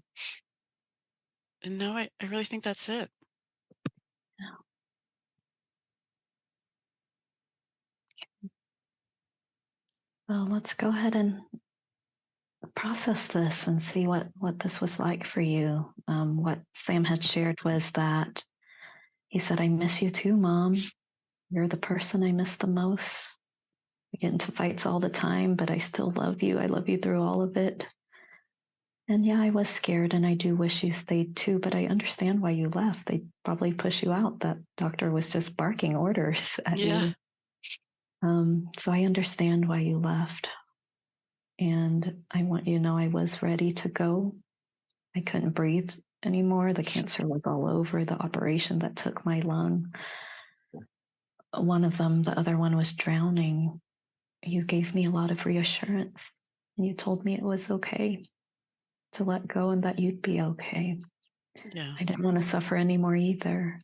S3: No, I really think that's it.
S4: Well, let's go ahead and process this and see what this was like for you. What Sam had shared was that he said, I miss you too, Mom. You're the person I miss the most. We get into fights all the time, but I still love you. I love you through all of it. And yeah, I was scared and I do wish you stayed too, but I understand why you left. They probably push you out. That doctor was just barking orders at you. So I understand why you left. And I want you to know I was ready to go. I couldn't breathe anymore. The cancer was all over. The operation that took my lung. One of them, the other one was drowning. You gave me a lot of reassurance. And you told me it was okay to let go and that you'd be okay.
S3: Yeah.
S4: I didn't want to suffer anymore either.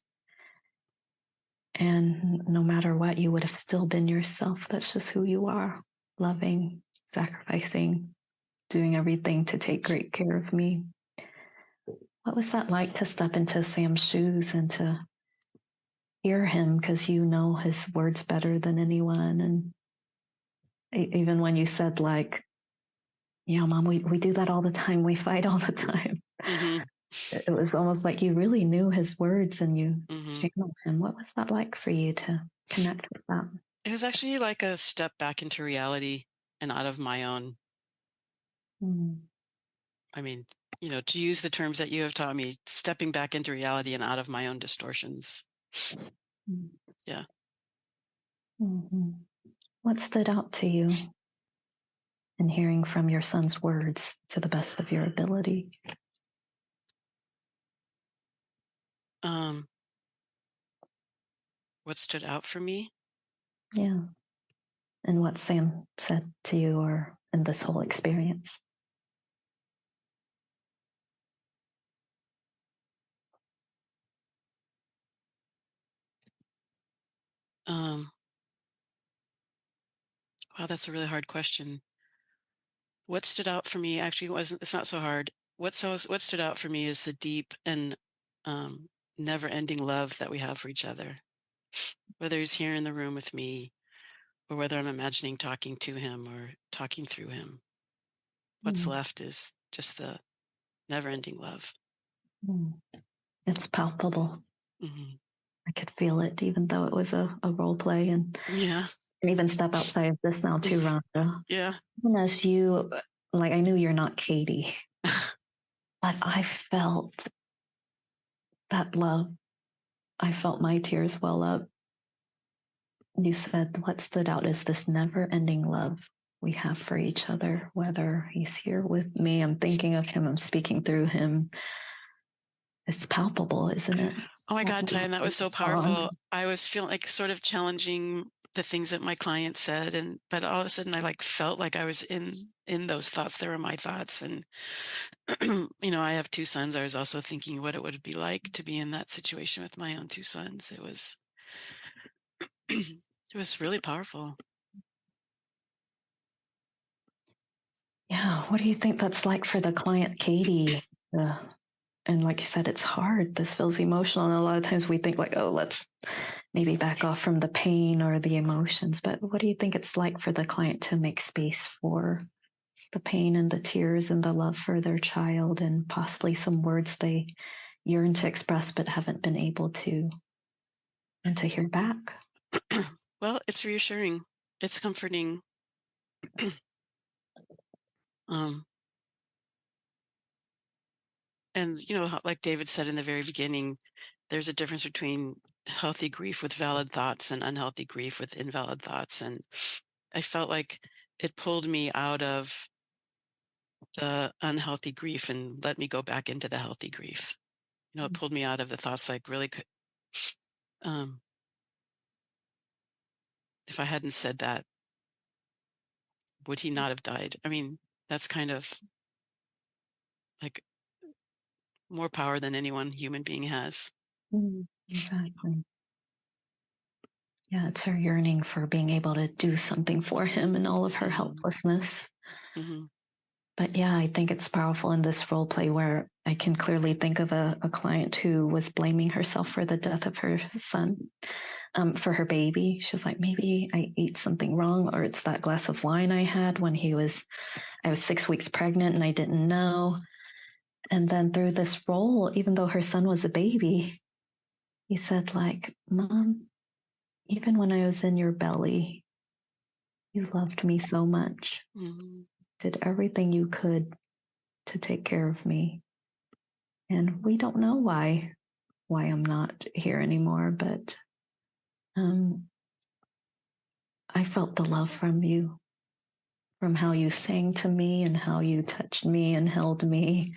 S4: And no matter what, you would have still been yourself. That's just who you are. Loving, sacrificing, doing everything to take great care of me. What was that like to step into Sam's shoes and to hear him, because you know his words better than anyone? And even when you said, like, yeah, Mom, we do that all the time. We fight all the time.
S3: Mm-hmm.
S4: It was almost like you really knew his words and you channeled him. What was that like for you to connect with that?
S3: It was actually like a step back into reality and out of my own. I mean, to use the terms that you have taught me, stepping back into reality and out of my own distortions. Yeah.
S4: What stood out to you in hearing from your son's words to the best of your ability?
S3: What stood out for me?
S4: Yeah. And what Sam said to you or in this whole experience?
S3: Wow, that's a really hard question. What stood out for me actually it's not so hard. What stood out for me is the deep and never-ending love that we have for each other. Whether he's here in the room with me or whether I'm imagining talking to him or talking through him. What's left is just the never-ending love.
S4: It's palpable. I could feel it, even though it was a role play. And
S3: yeah,
S4: I can even step outside of this now too, Rhonda.
S3: Yeah.
S4: Even as you, like, I knew you're not Katie, but I felt that love. I felt my tears well up. You said what stood out is this never-ending love we have for each other, whether he's here with me, I'm thinking of him, I'm speaking through him. It's palpable, isn't it?
S3: Oh my God, Ty, and that was so powerful. I was feeling like sort of challenging the things that my client said, but all of a sudden I felt like I was in those thoughts. They were my thoughts, and I have two sons. I was also thinking what it would be like to be in that situation with my own two sons. It was it was really powerful.
S4: Yeah. What do you think that's like for the client, Katie? And like you said, it's hard. This feels emotional. And a lot of times we think like, oh, let's maybe back off from the pain or the emotions. But what do you think it's like for the client to make space for the pain and the tears and the love for their child and possibly some words they yearn to express but haven't been able to, and to hear back?
S3: Well, it's reassuring. It's comforting. And, like David said in the very beginning, there's a difference between healthy grief with valid thoughts and unhealthy grief with invalid thoughts. And I felt like it pulled me out of the unhealthy grief and let me go back into the healthy grief. It pulled me out of the thoughts like really could. If I hadn't said that, would he not have died? I mean, that's kind of like more power than any one human being has.
S4: Exactly. Yeah, it's her yearning for being able to do something for him and all of her helplessness. But yeah, I think it's powerful in this role play where I can clearly think of a client who was blaming herself for the death of her son, for her baby. She was like, maybe I ate something wrong, or it's that glass of wine I had when I was 6 weeks pregnant and I didn't know. And then through this role, even though her son was a baby, he said like, Mom, even when I was in your belly, you loved me so much. Did everything you could to take care of me. And we don't know why I'm not here anymore, but I felt the love from you, from how you sang to me and how you touched me and held me.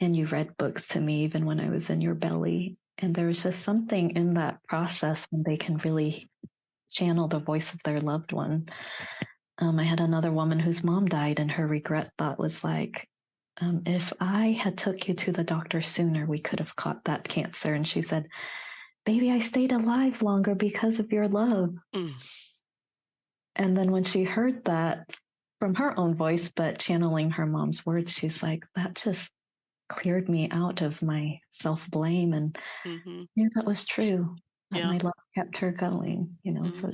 S4: And you read books to me even when I was in your belly. And there was just something in that process when they can really channel the voice of their loved one. I had another woman whose mom died, and her regret thought was like, if I had took you to the doctor sooner, we could have caught that cancer. And she said, baby, I stayed alive longer because of your love. And then when she heard that from her own voice, but channeling her mom's words, she's like, that just cleared me out of my self-blame and knew that was true, that my love kept her going, so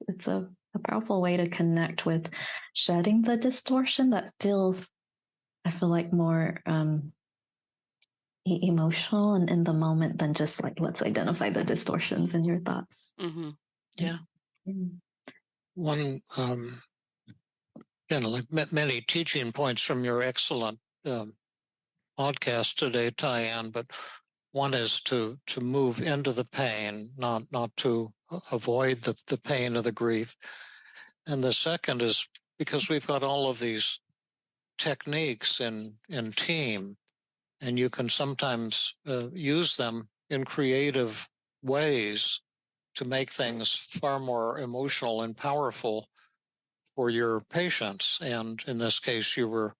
S4: it's a powerful way to connect with shedding the distortion that feels, I feel like, more emotional and in the moment than just like, let's identify the distortions in your thoughts.
S3: Yeah.
S2: One, like many teaching points from your excellent podcast today, Thai-An, but one is to move into the pain, not to avoid the pain of the grief. And the second is because we've got all of these techniques in TEAM, and you can sometimes use them in creative ways to make things far more emotional and powerful for your patients. And in this case, you were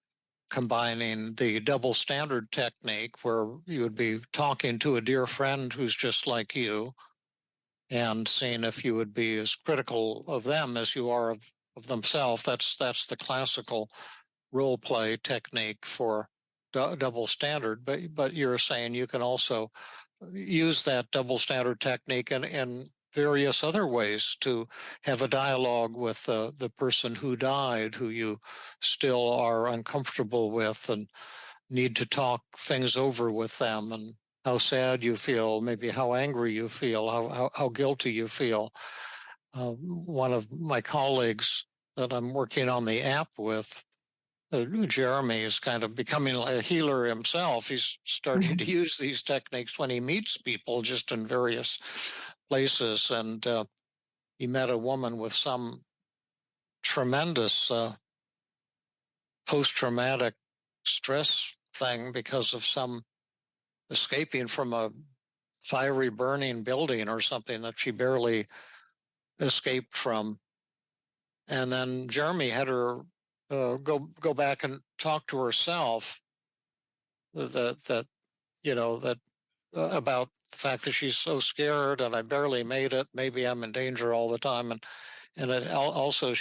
S2: combining the double standard technique where you would be talking to a dear friend who's just like you and seeing if you would be as critical of them as you are of themselves. That's the classical role play technique for double standard. But you're saying you can also use that double standard technique in various other ways to have a dialogue with the person who died, who you still are uncomfortable with and need to talk things over with them, and how sad you feel, maybe how angry you feel, how guilty you feel. One of my colleagues that I'm working on the app with, Jeremy, is kind of becoming a healer himself. He's starting to use these techniques when he meets people just in various places. And he met a woman with some tremendous post-traumatic stress thing because of some escaping from a fiery burning building or something that she barely escaped from. And then Jeremy had her go back and talk to herself that about the fact that she's so scared and I barely made it. Maybe I'm in danger all the time. And it also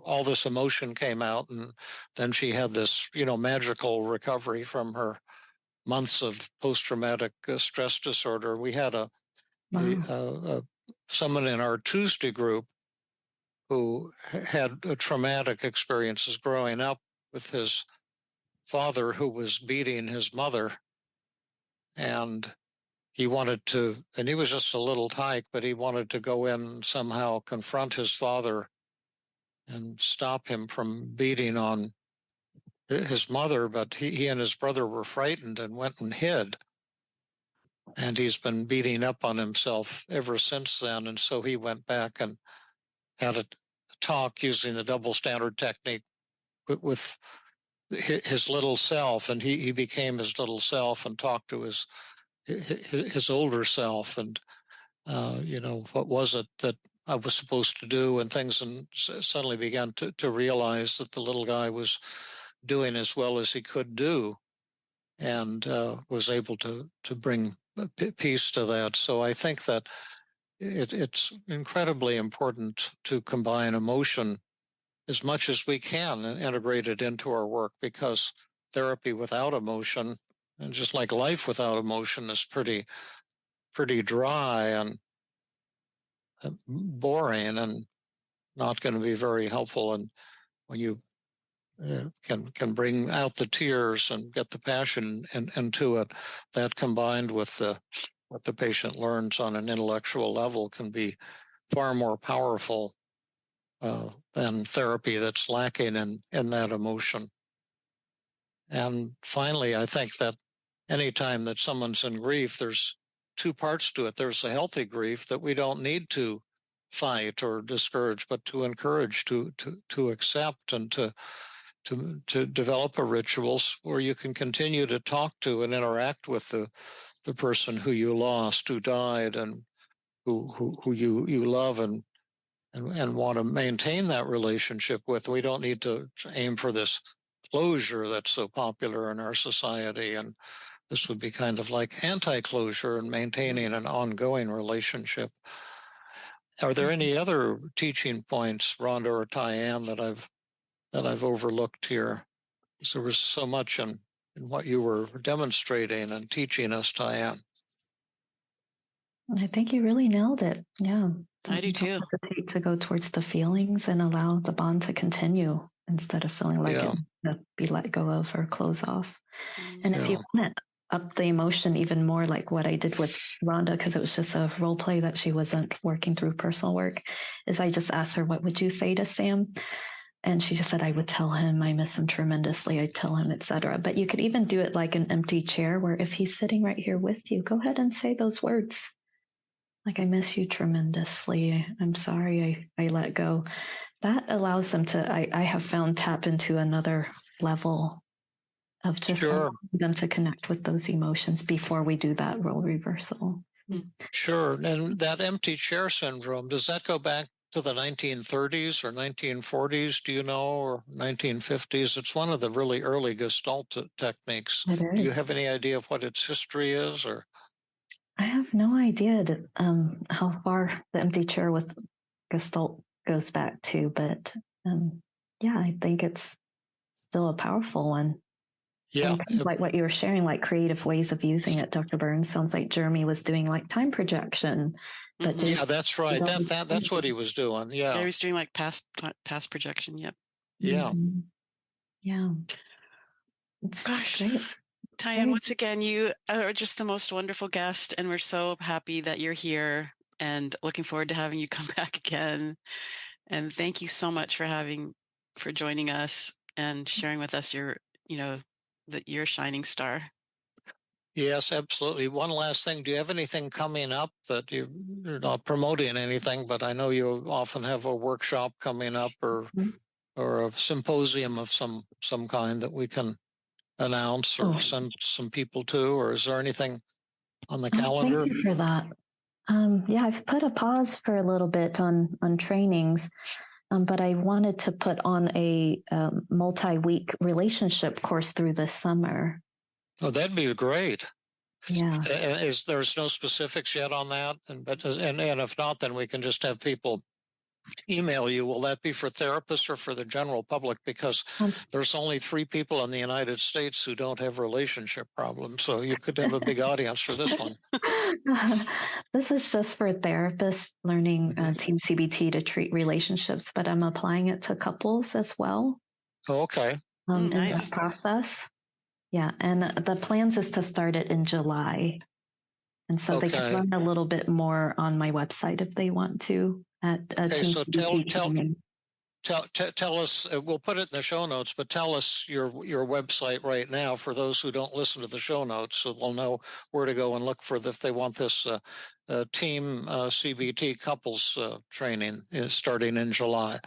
S2: all this emotion came out, and then she had this, magical recovery from her months of post-traumatic stress disorder. We had someone in our Tuesday group who had traumatic experiences growing up with his father who was beating his mother. And he wanted to, and he was just a little tyke, but he wanted to go in and somehow confront his father and stop him from beating on his mother. But he and his brother were frightened and went and hid. And he's been beating up on himself ever since then. And so he went back and had a talk using the double standard technique with his little self. And he became his little self and talked to his older self. And, what was it that I was supposed to do and things, and suddenly began to realize that the little guy was doing as well as he could do and was able to bring peace to that. So I think that it's incredibly important to combine emotion as much as we can and integrate it into our work, because therapy without emotion, and just like life without emotion, is pretty dry and boring and not going to be very helpful. And when you can bring out the tears and get the passion into it, that combined with what the patient learns on an intellectual level can be far more powerful than therapy that's lacking in that emotion. And finally, I think that anytime that someone's in grief, there's two parts to it. There's a healthy grief that we don't need to fight or discourage, but to encourage, to accept, and to develop a rituals where you can continue to talk to and interact with the person who you lost, who died, and who you love and want to maintain that relationship with. We don't need to aim for this closure that's so popular in our society. And this would be kind of like anti-closure and maintaining an ongoing relationship. Are there any other teaching points, Rhonda or Thai-An, that I've overlooked here? Because there was so much in what you were demonstrating and teaching us, Thai-An.
S4: I think you really nailed it. Yeah.
S3: I do too.
S4: Don't hesitate to go towards the feelings and allow the bond to continue instead of feeling like it to be let go of or close off. And if you want up the emotion even more, like what I did with Rhonda, because it was just a role play that she wasn't working through personal work, is I just asked her, what would you say to Sam? And she just said, I would tell him I miss him tremendously. I'd tell him, etc. But you could even do it like an empty chair, where if he's sitting right here with you, go ahead and say those words. Like, I miss you tremendously. I'm sorry I let go. That allows them to, I have found, tap into another level of just allowing them to connect with those emotions before we do that role reversal.
S2: Sure. And that empty chair syndrome, does that go back to the 1930s or 1940s, do you know, or 1950s? It's one of the really early Gestalt techniques. Do you have any idea of what its history is? Or
S4: I have no idea how far the empty chair with Gestalt goes back to, but yeah, I think it's still a powerful one.
S2: Yeah.
S4: And like what you were sharing, like creative ways of using it, Dr. Burns, sounds like Jeremy was doing like time projection. But
S2: yeah, that's right. That's what he was doing. Yeah.
S3: He was doing like past projection. Yep.
S2: Yeah.
S4: Mm-hmm. Yeah.
S3: Gosh.
S4: Great.
S3: Thai-An, once again, you are just the most wonderful guest, and we're so happy that you're here and looking forward to having you come back again. And thank you so much for joining us and sharing with us your shining star.
S2: Yes, absolutely. One last thing. Do you have anything coming up that you're not promoting anything, but I know you often have a workshop coming up or a symposium of some kind that we can announce or send some people to, or is there anything on the calendar?
S4: Thank you for that. Yeah, I've put a pause for a little bit on trainings, but I wanted to put on a multi-week relationship course through this summer.
S2: Oh, that'd be great.
S4: Yeah.
S2: There's no specifics yet on that, and if not, then we can just have people email you. Will that be for therapists or for the general public? Because there's only 3 people in the United States who don't have relationship problems. So you could have a big audience for this one.
S4: This is just for therapists learning TEAM-CBT to treat relationships, but I'm applying it to couples as well.
S2: Oh, okay.
S4: In that process. Yeah. And the plans is to start it in July. And so they can learn a little bit more on my website if they want to.
S2: So tell us, we'll put it in the show notes, but tell us your website right now for those who don't listen to the show notes, so they'll know where to go and look for if they want this TEAM-CBT couples training starting in July.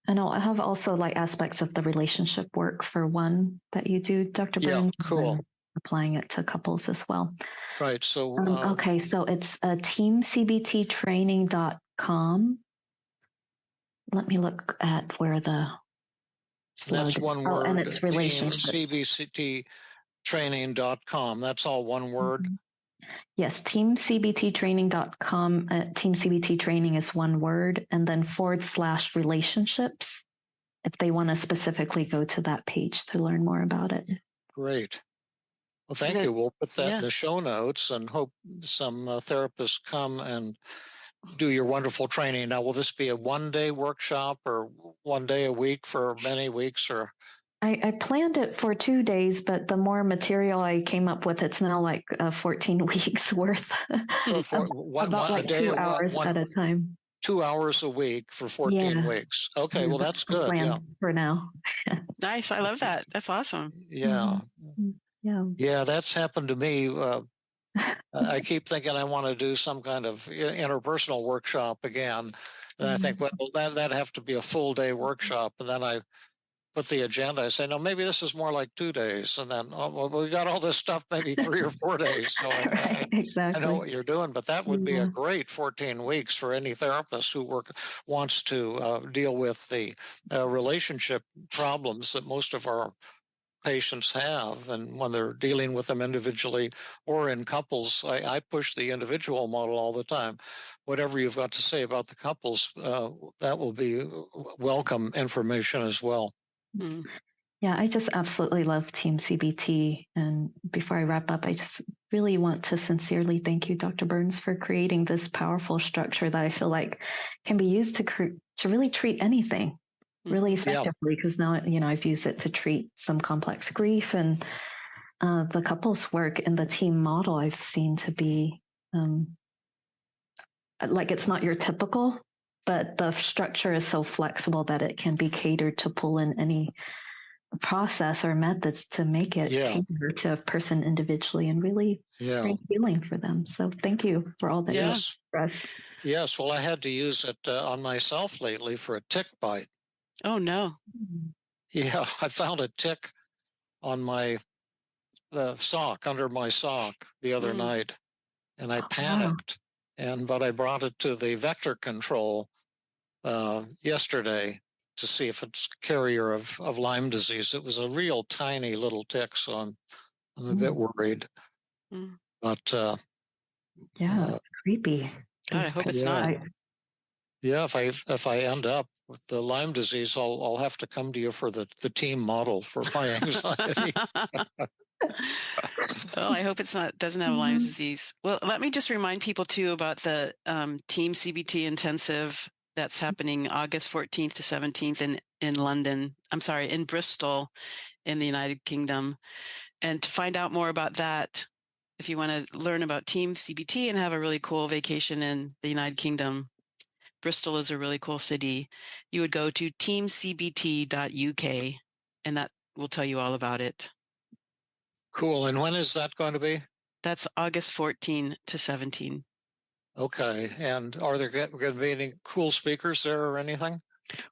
S4: And I'll have also like aspects of the relationship work for one that you do, Dr. Burns.
S2: Yeah, cool.
S4: Applying it to couples as well.
S2: Right. So
S4: okay, so it's TEAM-CBTtraining.com. Let me look at where
S2: that's one word.
S4: And it's relationships.
S2: TEAM-CBTtraining.com. That's all one word.
S4: Yes, TEAM-CBTtraining.com. TEAM-CBT training is one word, and then /relationships if they want to specifically go to that page to learn more about it.
S2: Great. Well, thank you. We'll put that in the show notes and hope some therapists come and do your wonderful training. Now, will this be a one-day workshop or one day a week for many weeks? Or
S4: I planned it for 2 days, but the more material I came up with, it's now like 14 weeks worth. About like 2 hours at a time.
S2: 2 hours a week for 14 weeks. Okay, well, that's good. Yeah.
S4: For now.
S3: Nice. I love that. That's awesome.
S2: Yeah.
S4: Yeah,
S2: that's happened to me. I keep thinking I want to do some kind of interpersonal workshop again. And I think, well, that'd have to be a full day workshop. And then I put the agenda. I say, no, maybe this is more like 2 days. And then, we got all this stuff, maybe 3 or 4 days. So
S4: exactly.
S2: I know what you're doing, but that would be a great 14 weeks for any therapist who wants to deal with the relationship problems that most of our patients have, and when they're dealing with them individually or in couples. I push the individual model all the time. Whatever you've got to say about the couples, that will be welcome information as well.
S4: Yeah, I just absolutely love TEAM-CBT. And before I wrap up, I just really want to sincerely thank you, Dr. Burns, for creating this powerful structure that I feel like can be used to really treat anything really effectively, because now, I've used it to treat some complex grief and the couples work in the team model I've seen to be like it's not your typical, but the structure is so flexible that it can be catered to pull in any process or methods to make it cater to a person individually and really bring healing for them. So thank you for all that you express.
S2: Yes, well, I had to use it on myself lately for a tick bite.
S3: Oh, no.
S2: Yeah, I found a tick on my sock, under my sock the other night, and I panicked. But I brought it to the vector control yesterday to see if it's a carrier of Lyme disease. It was a real tiny little tick, so I'm a bit worried. But
S4: it's creepy.
S3: God, I hope it's not.
S2: Yeah, if I end up with the Lyme disease, I'll have to come to you for the team model for my anxiety.
S3: Well, I hope doesn't have Lyme disease. Well, let me just remind people too about the TEAM-CBT intensive that's happening August 14th to 17th in London. I'm sorry, in Bristol, in the United Kingdom. And to find out more about that, if you want to learn about TEAM-CBT and have a really cool vacation in the United Kingdom, Bristol is a really cool city. You would go to teamcbt.uk, and that will tell you all about it.
S2: Cool. And when is that going to be?
S3: That's August 14 to 17.
S2: Okay. And are there going to be any cool speakers there or anything?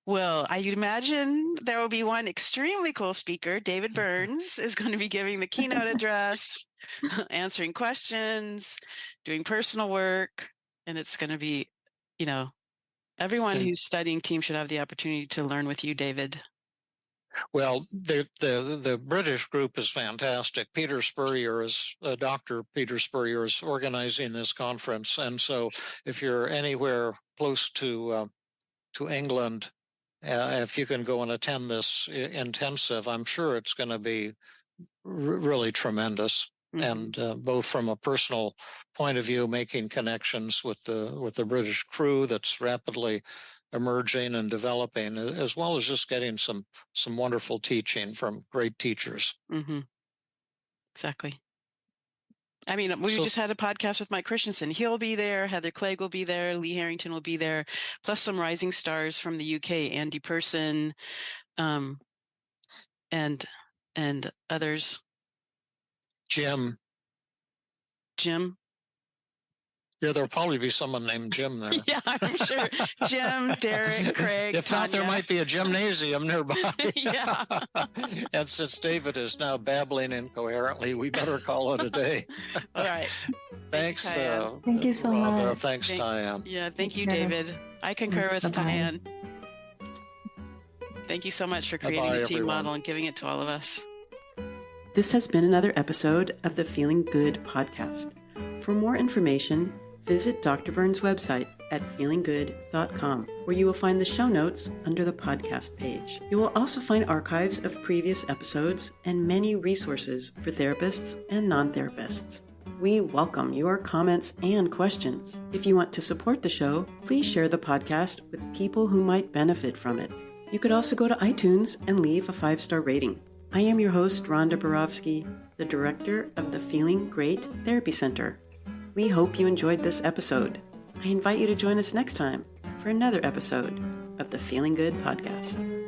S3: Well, I imagine there will be one extremely cool speaker. David Burns is going to be giving the keynote address, answering questions, doing personal work. And it's going to be, everyone who's studying TEAM should have the opportunity to learn with you, David.
S2: Well, the British group is fantastic. Dr. Peter Spurrier is organizing this conference. And so if you're anywhere close to England, if you can go and attend this intensive, I'm sure it's going to be really tremendous. And both from a personal point of view, making connections with the British crew that's rapidly emerging and developing, as well as just getting some wonderful teaching from great teachers.
S3: Exactly. I mean, we just had a podcast with Mike Christensen. He'll be there. Heather Clegg will be there. Lee Harrington will be there. Plus some rising stars from the UK, Andy Person, and others.
S2: Jim. Yeah, there'll probably be someone named Jim there.
S3: Yeah, I'm sure. Jim, Derek, Craig,
S2: If
S3: Tanya.
S2: not, there might be a gymnasium nearby.
S3: Yeah.
S2: And since David is now babbling incoherently, we better call it a day.
S3: All right.
S4: Thank
S2: Thanks.
S4: you so
S2: Rhonda.
S4: much.
S2: Thanks, Ty-An.
S3: Yeah, thank you, David. I concur with Ty-An. Thank you so much for creating the team model and giving it to all of us.
S1: This has been another episode of the Feeling Good podcast. For more information, visit Dr. Burns' website at feelinggood.com, where you will find the show notes under the podcast page. You will also find archives of previous episodes and many resources for therapists and non-therapists. We welcome your comments and questions. If you want to support the show, please share the podcast with people who might benefit from it. You could also go to iTunes and leave a 5-star rating. I am your host, Rhonda Borowski, the director of the Feeling Great Therapy Center. We hope you enjoyed this episode. I invite you to join us next time for another episode of the Feeling Good podcast.